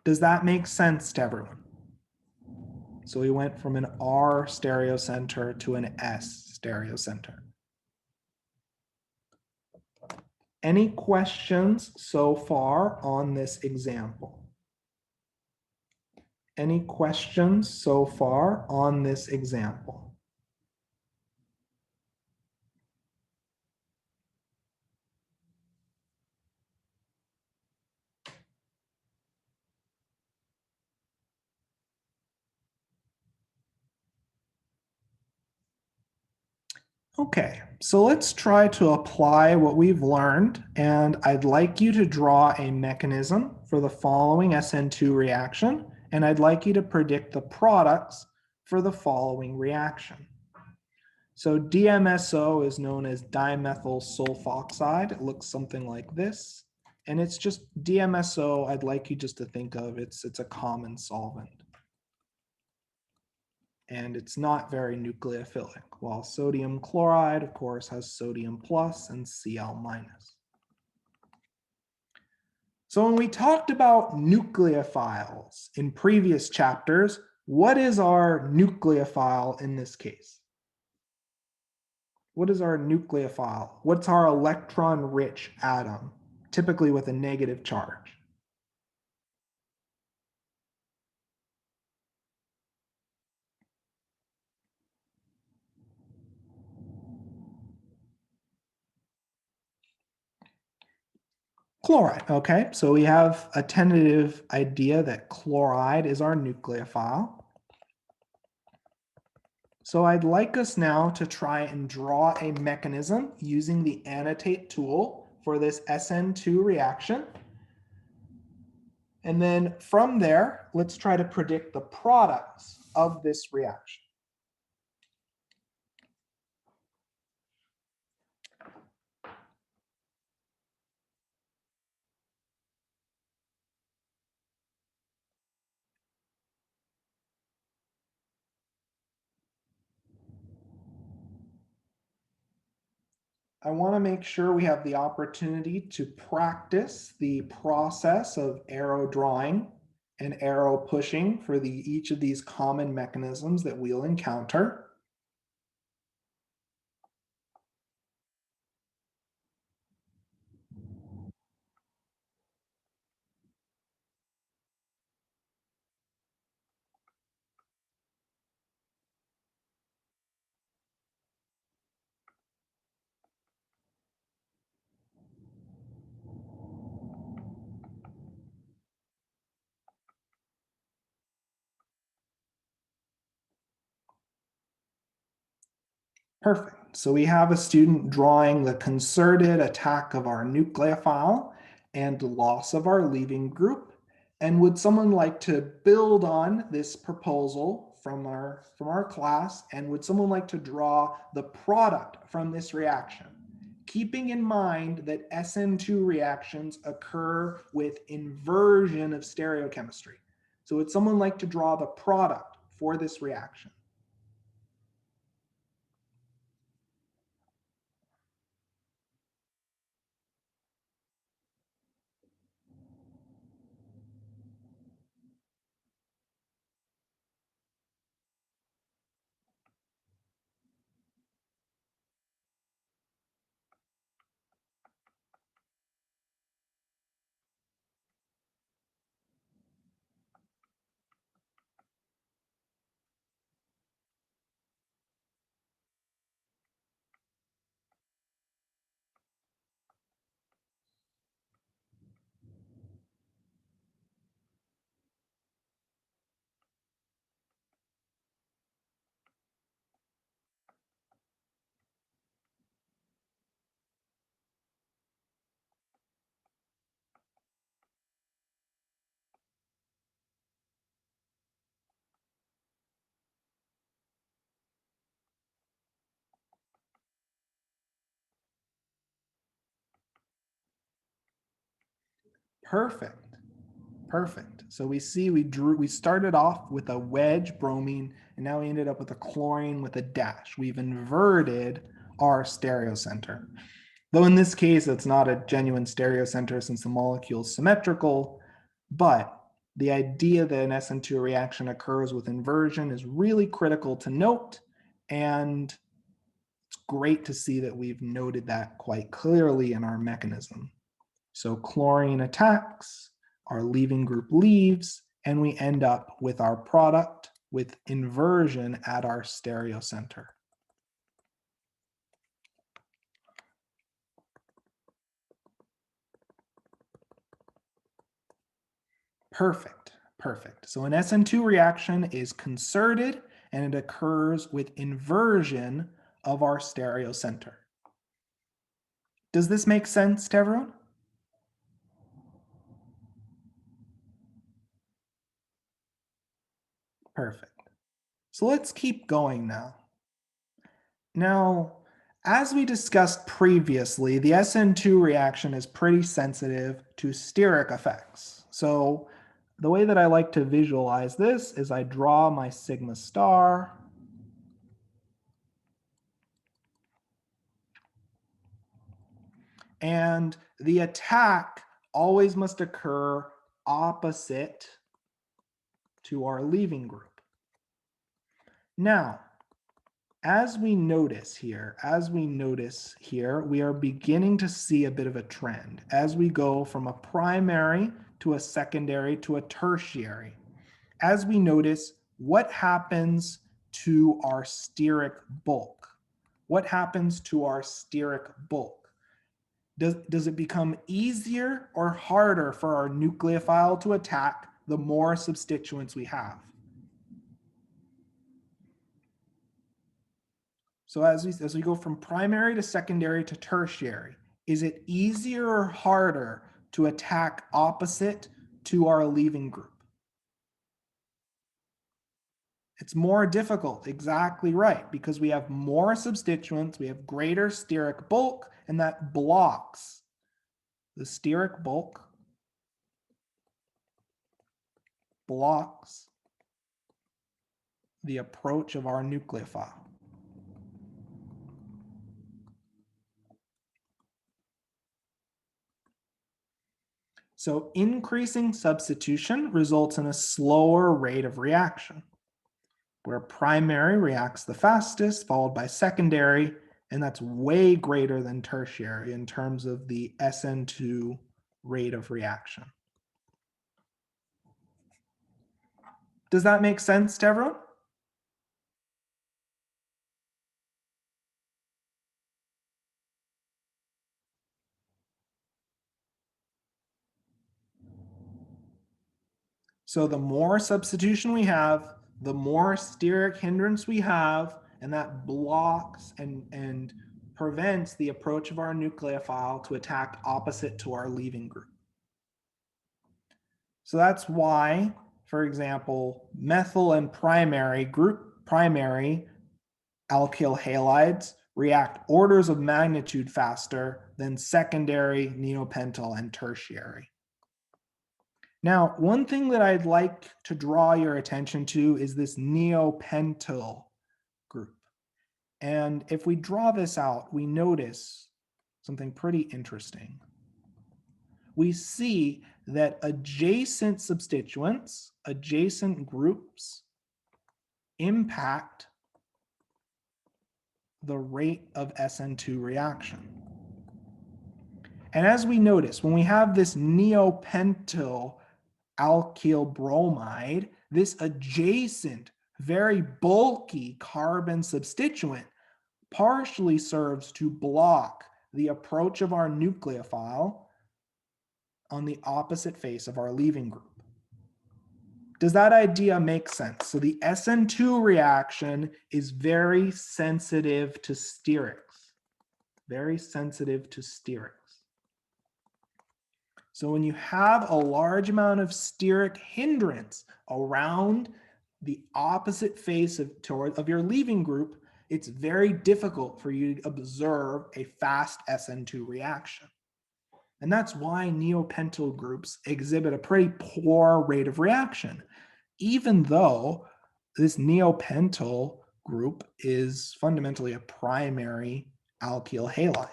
Does that make sense to everyone? So we went from an R stereocenter to an S stereocenter. Any questions so far on this example? Any questions so far on this example? Okay, so let's try to apply what we've learned, and I'd like you to draw a mechanism for the following SN2 reaction, and I'd like you to predict the products for the following reaction. So DMSO is known as dimethyl sulfoxide. It looks something like this, and it's just DMSO. I'd like you just to think of it's a common solvent. and it's not very nucleophilic, while sodium chloride, of course, has sodium plus and Cl minus. So when we talked about nucleophiles in previous chapters, what is our nucleophile in this case? What is our nucleophile? What's our electron-rich atom, typically with a negative charge? Chloride, okay, so we have a tentative idea that chloride is our nucleophile. So I'd like us now to try and draw a mechanism using the annotate tool for this SN2 reaction. And then from there, let's try to predict the products of this reaction. I want to make sure we have the opportunity to practice the process of arrow drawing and arrow pushing for each of these common mechanisms that we'll encounter. Perfect. So we have a student drawing the concerted attack of our nucleophile and loss of our leaving group. And would someone like to build on this proposal from our class? And would someone like to draw the product from this reaction? Keeping in mind that SN2 reactions occur with inversion of stereochemistry. So would someone like to draw the product for this reaction? Perfect. Perfect. So we see we started off with a wedge bromine, and now we ended up with a chlorine with a dash. We've inverted our stereocenter. Though in this case, it's not a genuine stereocenter since the molecule is symmetrical, but the idea that an SN2 reaction occurs with inversion is really critical to note, and it's great to see that we've noted that quite clearly in our mechanism. So chlorine attacks, our leaving group leaves, and we end up with our product with inversion at our stereocenter. Perfect, perfect. So an SN2 reaction is concerted and it occurs with inversion of our stereocenter. Does this make sense to everyone? Perfect. So let's keep going now. Now, as we discussed previously, the SN2 reaction is pretty sensitive to steric effects. So the way that I like to visualize this is I draw my sigma star And the attack always must occur opposite to our leaving group. Now, as we notice here, we are beginning to see a bit of a trend as we go from a primary to a secondary to a tertiary. As we notice, what happens to our steric bulk? What happens to our steric bulk? Does it become easier or harder for our nucleophile to attack the more substituents we have? So as we go from primary to secondary to tertiary, is it easier or harder to attack opposite to our leaving group? It's more difficult, exactly right, because we have more substituents, we have greater steric bulk, and that blocks the steric bulk, blocks the approach of our nucleophile. So increasing substitution results in a slower rate of reaction, where primary reacts the fastest, followed by secondary, and that's way greater than tertiary in terms of the SN2 rate of reaction. Does that make sense to everyone? So the more substitution we have, the more steric hindrance we have, and that blocks and prevents the approach of our nucleophile to attack opposite to our leaving group. So that's why, for example, methyl and primary alkyl halides react orders of magnitude faster than secondary, neopentyl, and tertiary. Now, one thing that I'd like to draw your attention to is this neopentyl group. And if we draw this out, we notice something pretty interesting. We see that adjacent substituents, adjacent groups, impact the rate of SN2 reaction. And as we notice, when we have this neopentyl alkyl bromide, this adjacent, very bulky carbon substituent partially serves to block the approach of our nucleophile on the opposite face of our leaving group. Does that idea make sense? So the SN2 reaction is very sensitive to sterics, very sensitive to sterics. So when you have a large amount of steric hindrance around the opposite face of your leaving group, it's very difficult for you to observe a fast SN2 reaction. And that's why neopentyl groups exhibit a pretty poor rate of reaction, even though this neopentyl group is fundamentally a primary alkyl halide.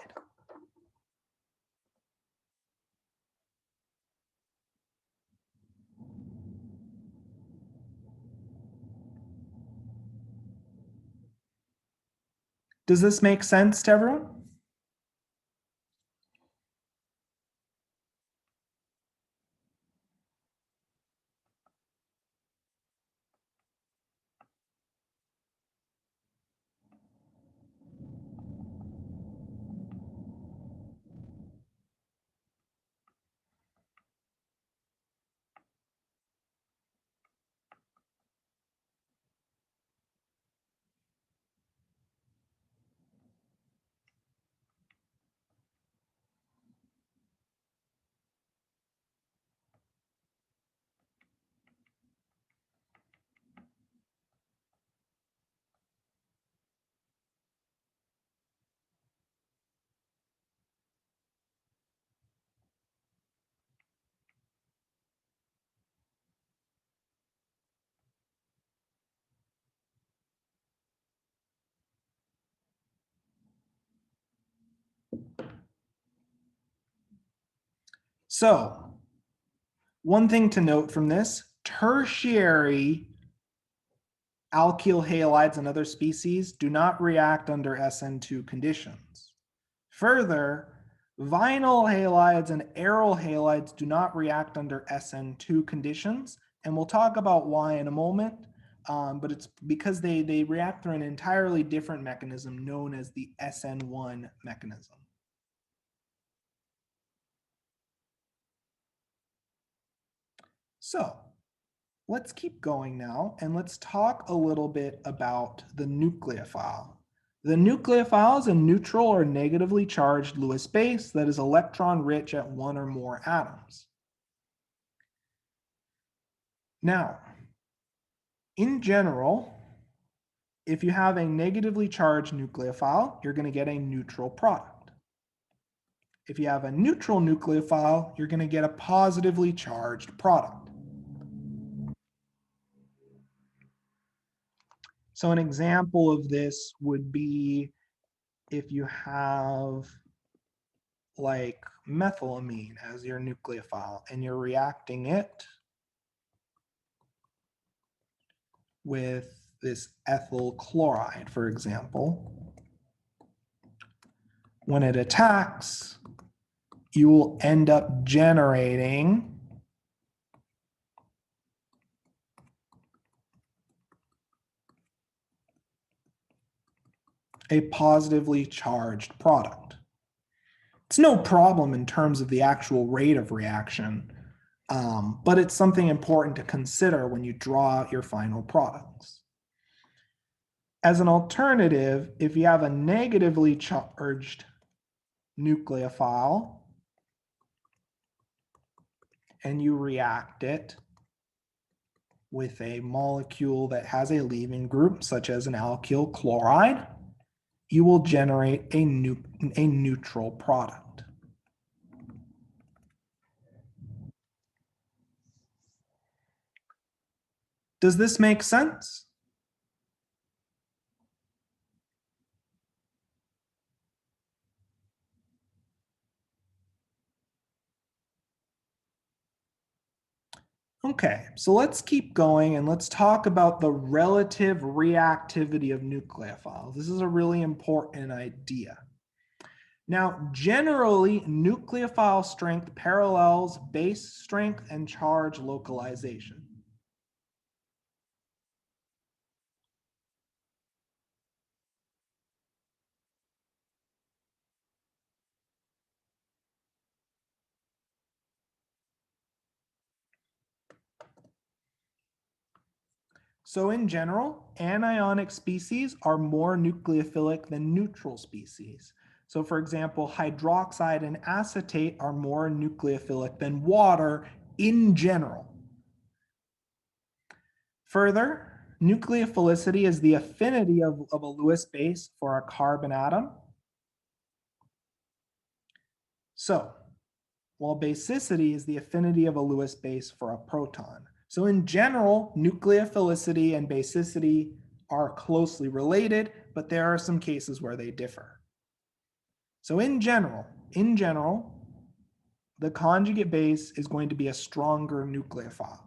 Does this make sense to everyone? So one thing to note from this, tertiary alkyl halides and other species do not react under SN2 conditions. Further, vinyl halides and aryl halides do not react under SN2 conditions, and we'll talk about why in a moment, but it's because they react through an entirely different mechanism known as the SN1 mechanism. So let's keep going now, and let's talk a little bit about the nucleophile. The nucleophile is a neutral or negatively charged Lewis base that is electron rich at one or more atoms. Now, in general, if you have a negatively charged nucleophile, you're going to get a neutral product. If you have a neutral nucleophile, you're going to get a positively charged product. So an example of this would be if you have like methylamine as your nucleophile and you're reacting it with this ethyl chloride, for example. When it attacks, you will end up generating a positively charged product. It's no problem in terms of the actual rate of reaction, but it's something important to consider when you draw out your final products. As an alternative, if you have a negatively charged nucleophile and you react it with a molecule that has a leaving group, such as an alkyl chloride, you will generate a neutral product. Does this make sense? Okay, so let's keep going and let's talk about the relative reactivity of nucleophiles. This is a really important idea. Now, generally, nucleophile strength parallels base strength and charge localization. So in general, anionic species are more nucleophilic than neutral species. So for example, hydroxide and acetate are more nucleophilic than water in general. Further, nucleophilicity is the affinity of a Lewis base for a carbon atom. So, while basicity is the affinity of a Lewis base for a proton. So in general, nucleophilicity and basicity are closely related, but there are some cases where they differ. So in general, the conjugate base is going to be a stronger nucleophile.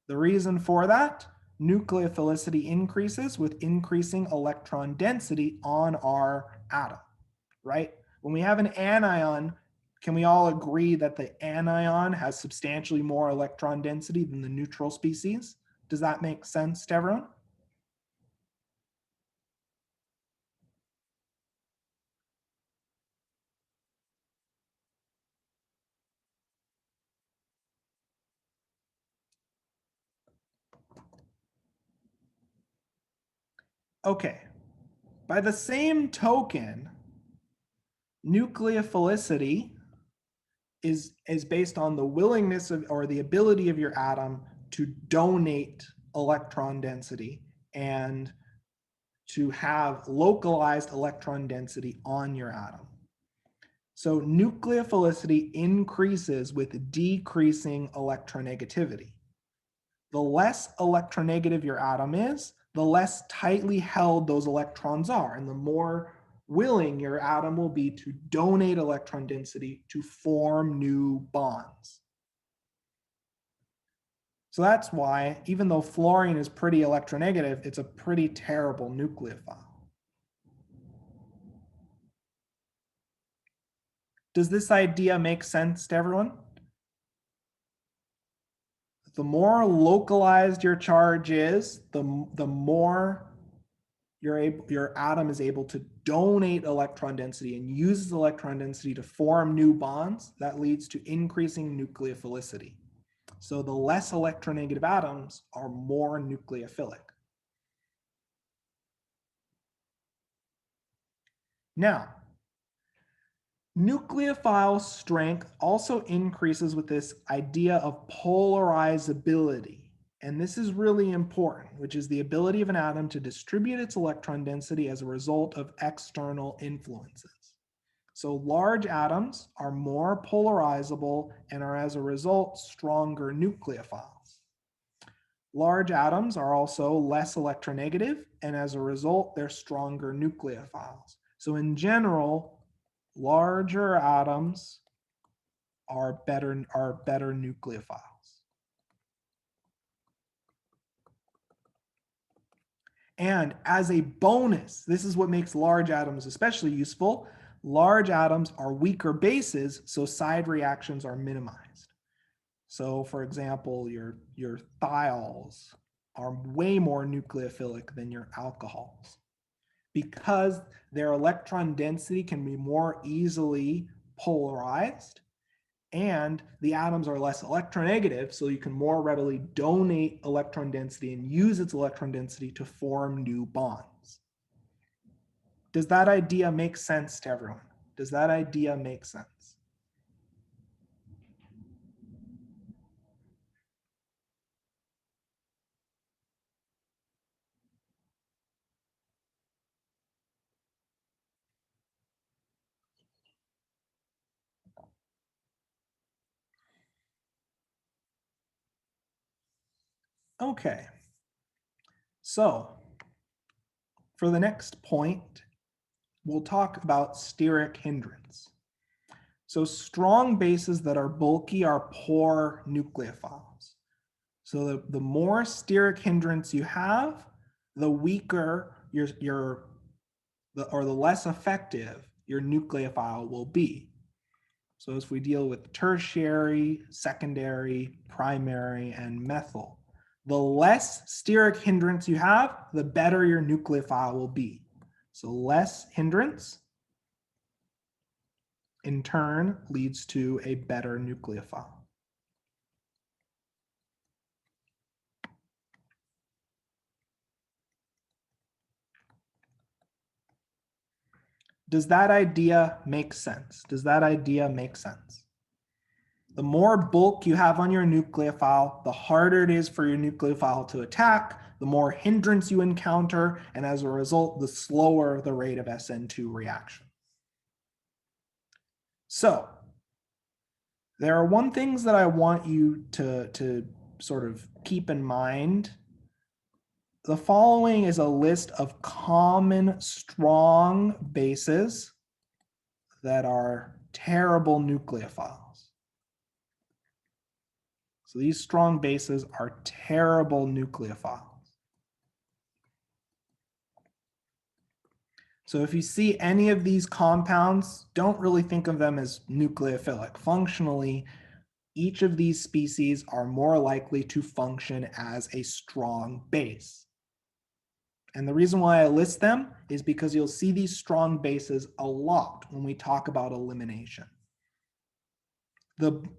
The reason for that, nucleophilicity increases with increasing electron density on our atom, right? When we have an anion, can we all agree that the anion has substantially more electron density than the neutral species? Does that make sense to everyone? Okay, by the same token, nucleophilicity is based on the willingness of, or the ability of your atom to donate electron density and to have localized electron density on your atom. So nucleophilicity increases with decreasing electronegativity. The less electronegative your atom is, the less tightly held those electrons are, and the more willing your atom will be to donate electron density to form new bonds. So that's why, even though fluorine is pretty electronegative, it's a pretty terrible nucleophile. Does this idea make sense to everyone? The more localized your charge is, the more your atom is able to donate electron density and uses electron density to form new bonds. That leads to increasing nucleophilicity. So the less electronegative atoms are more nucleophilic. Now, nucleophile strength also increases with this idea of polarizability. And this is really important, which is the ability of an atom to distribute its electron density as a result of external influences. So large atoms are more polarizable and are as a result stronger nucleophiles. Large atoms are also less electronegative, and as a result, they're stronger nucleophiles. So in general, larger atoms are better nucleophiles. And as a bonus, this is what makes large atoms especially useful. Large atoms are weaker bases, so side reactions are minimized. So for example, your thiols are way more nucleophilic than your alcohols because their electron density can be more easily polarized, and the atoms are less electronegative, so you can more readily donate electron density and use its electron density to form new bonds. Does that idea make sense to everyone? Does that idea make sense? Okay, so for the next point, we'll talk about steric hindrance. So strong bases that are bulky are poor nucleophiles. So the more steric hindrance you have, the weaker or the less effective your nucleophile will be. So as we deal with tertiary, secondary, primary, and methyl, the less steric hindrance you have, the better your nucleophile will be. So less hindrance, in turn, leads to a better nucleophile. Does that idea make sense? Does that idea make sense? The more bulk you have on your nucleophile, the harder it is for your nucleophile to attack, the more hindrance you encounter, and as a result, the slower the rate of SN2 reaction. So there are one things that I want you to sort of keep in mind. The following is a list of common strong bases that are terrible nucleophiles. So these strong bases are terrible nucleophiles. So if you see any of these compounds, don't really think of them as nucleophilic. Functionally, each of these species are more likely to function as a strong base. And the reason why I list them is because you'll see these strong bases a lot when we talk about elimination.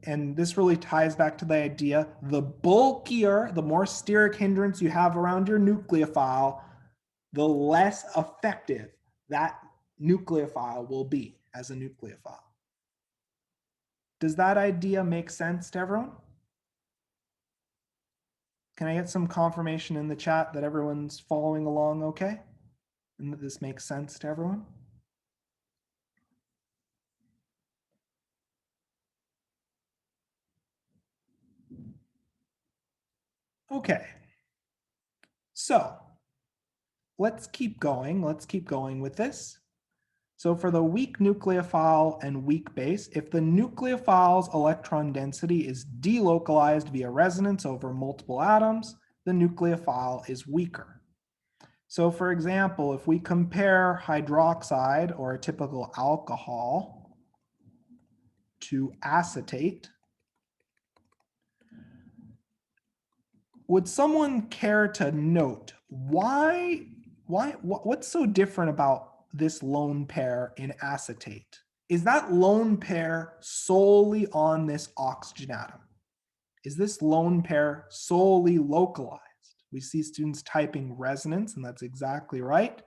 And this really ties back to the idea, the bulkier, the more steric hindrance you have around your nucleophile, the less effective that nucleophile will be as a nucleophile. Does that idea make sense to everyone? Can I get some confirmation in the chat that everyone's following along okay? And that this makes sense to everyone? Okay. So let's keep going. Let's keep going with this. So for the weak nucleophile and weak base, if the nucleophile's electron density is delocalized via resonance over multiple atoms, the nucleophile is weaker. So for example, if we compare hydroxide or a typical alcohol to acetate, would someone care to note what's so different about this lone pair in acetate? Is that lone pair solely on this oxygen atom? Is this lone pair solely localized? We see students typing resonance, and that's exactly right.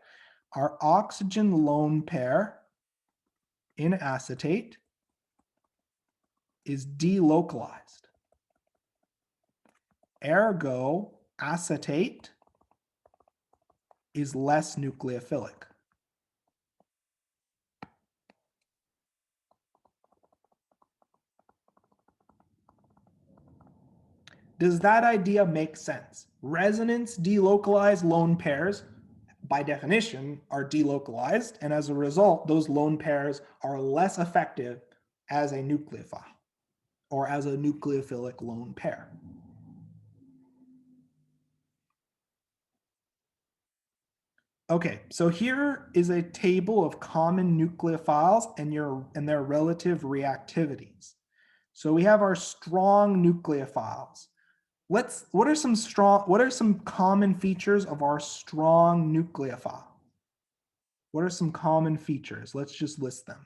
Our oxygen lone pair in acetate is delocalized. Ergo, acetate is less nucleophilic. Does that idea make sense? Resonance delocalized lone pairs, by definition, are delocalized, and as a result, those lone pairs are less effective as a nucleophile or as a nucleophilic lone pair. Okay, so here is a table of common nucleophiles and their relative reactivities. So we have our strong nucleophiles. What are some common features of our strong nucleophile? What are some common features? Let's just list them.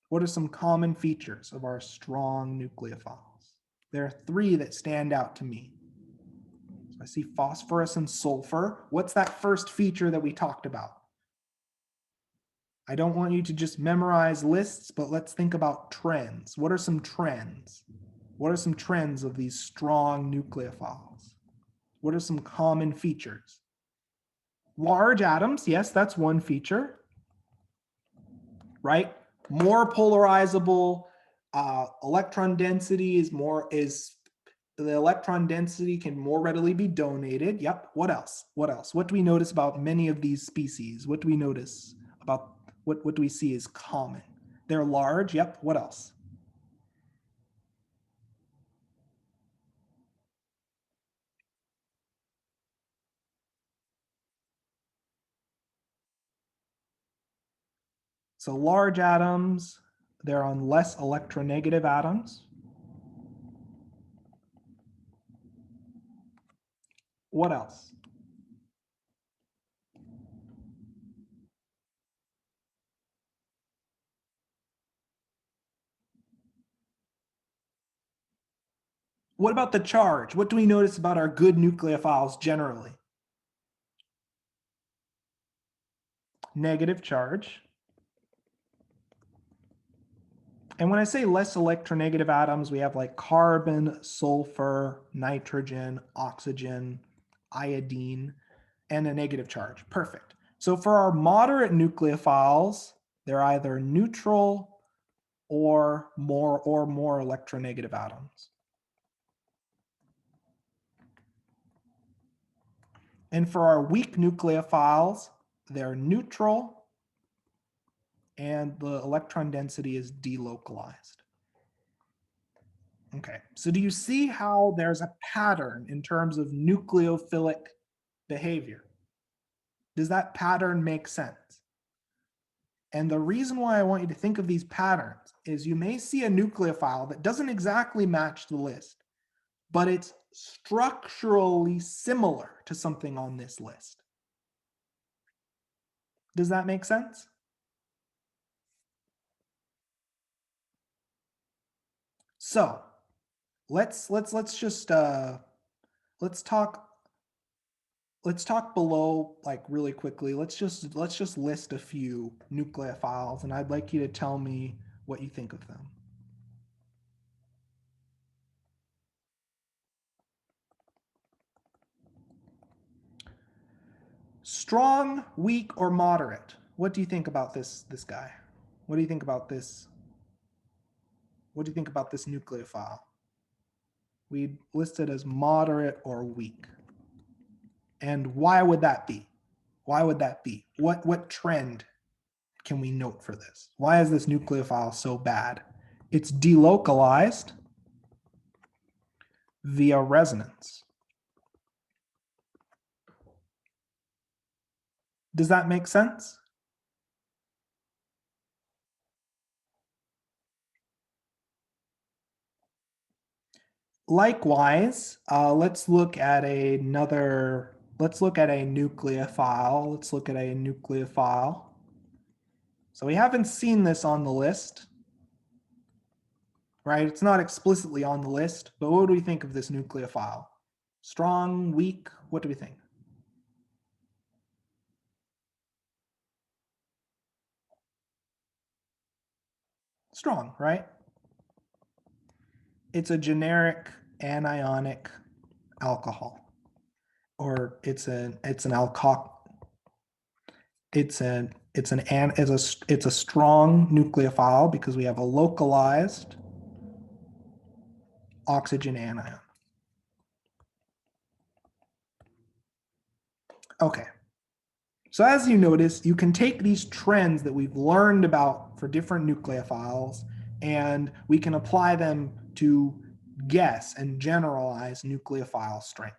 What are some common features of our strong nucleophiles? There are three that stand out to me. So I see phosphorus and sulfur. What's that first feature that we talked about? I don't want you to just memorize lists, but let's think about trends. What are some trends? What are some trends of these strong nucleophiles? What are some common features? Large atoms, yes, that's one feature, right? More polarizable, electron density is the electron density can more readily be donated. Yep, what else? What else? What do we notice about many of these species? What do we notice about, what do we see is common? They're large, yep, what else? So large atoms, they're on less electronegative atoms. What else? What about the charge? What do we notice about our good nucleophiles generally? Negative charge. And when I say less electronegative atoms, we have like carbon, sulfur, nitrogen, oxygen, iodine, and a negative charge. Perfect. So for our moderate nucleophiles, they're either neutral or more electronegative atoms. And for our weak nucleophiles, they're neutral and the electron density is delocalized. Okay, so do you see how there's a pattern in terms of nucleophilic behavior? Does that pattern make sense? And the reason why I want you to think of these patterns is you may see a nucleophile that doesn't exactly match the list, but it's structurally similar to something on this list. Does that make sense? So let's talk below, like really quickly. Let's just list a few nucleophiles, and I'd like you to tell me what you think of them. Strong, weak, or moderate? What do you think about this guy? What do you think about this? What do you think about this nucleophile? We list it as moderate or weak. And why would that be? Why would that be? What trend can we note for this? Why is this nucleophile so bad? It's delocalized via resonance. Does that make sense? Likewise, let's look at another, let's look at a nucleophile. Let's look at a nucleophile. So we haven't seen this on the list, right? It's not explicitly on the list, but what do we think of this nucleophile? Strong, weak, what do we think? Strong, right? It's a generic anionic alcohol, or it's a strong nucleophile because we have a localized oxygen anion. Okay. So as you notice, you can take these trends that we've learned about for different nucleophiles, and we can apply them to guess and generalize nucleophile strength.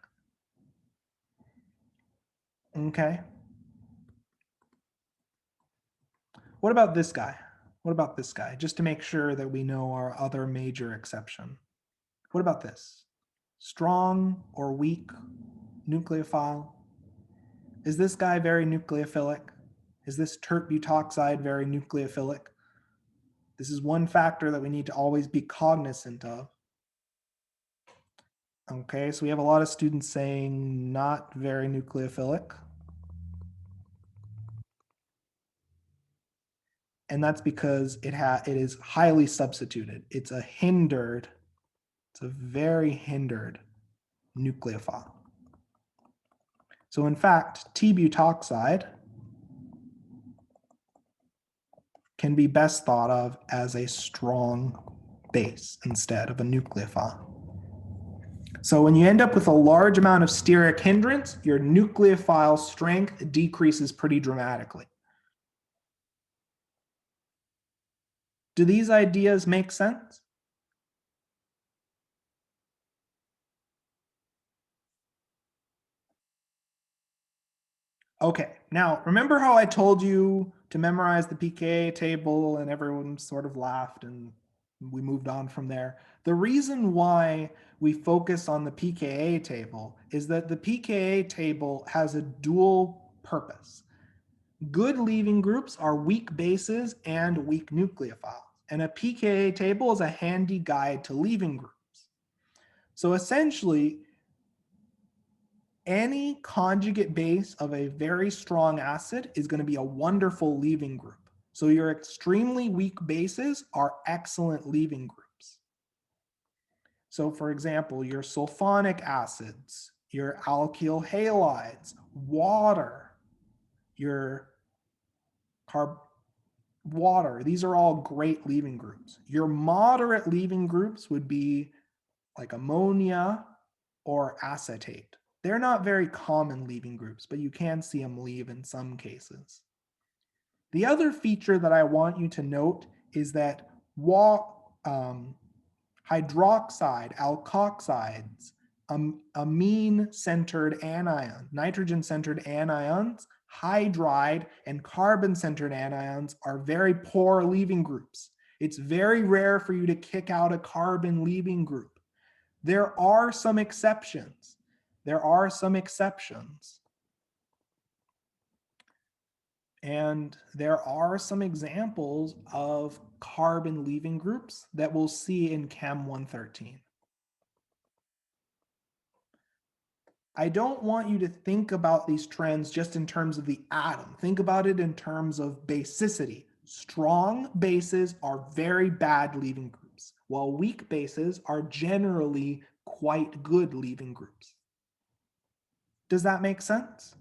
Okay. What about this guy? What about this guy? Just to make sure that we know our other major exception. What about this? Strong or weak nucleophile? Is this guy very nucleophilic? Is this tert butoxide very nucleophilic? This is one factor that we need to always be cognizant of. Okay, so we have a lot of students saying not very nucleophilic. And that's because it is highly substituted. It's a very hindered nucleophile. So in fact, T-butoxide can be best thought of as a strong base instead of a nucleophile. So when you end up with a large amount of steric hindrance, your nucleophile strength decreases pretty dramatically. Do these ideas make sense? Okay, now remember how I told you to memorize the pKa table and everyone sort of laughed and we moved on from there. The reason why we focus on the pKa table is that the pKa table has a dual purpose. Good leaving groups are weak bases and weak nucleophiles, and a pKa table is a handy guide to leaving groups. So essentially, any conjugate base of a very strong acid is going to be a wonderful leaving group. So your extremely weak bases are excellent leaving groups. So for example, your sulfonic acids, your alkyl halides, water, your water, these are all great leaving groups. Your moderate leaving groups would be like ammonia or acetate. They're not very common leaving groups, but you can see them leave in some cases. The other feature that I want you to note is that hydroxide, alkoxides, amine-centered anions, nitrogen-centered anions, hydride, and carbon-centered anions are very poor leaving groups. It's very rare for you to kick out a carbon leaving group. There are some exceptions. And there are some examples of carbon leaving groups that we'll see in Chem 113. I don't want you to think about these trends just in terms of the atom. Think about it in terms of basicity. Strong bases are very bad leaving groups, while weak bases are generally quite good leaving groups. Does that make sense?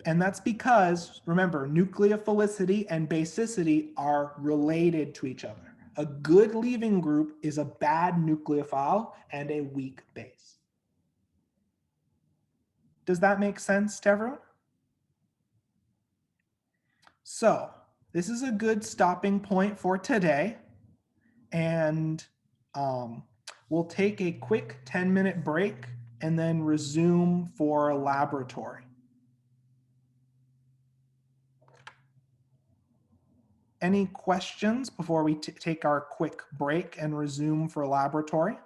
And that's because, remember, nucleophilicity and basicity are related to each other. A good leaving group is a bad nucleophile and a weak base. Does that make sense to everyone? So this is a good stopping point for today. And we'll take a quick 10-minute break and then resume for laboratory. Any questions before we take our quick break and resume for laboratory?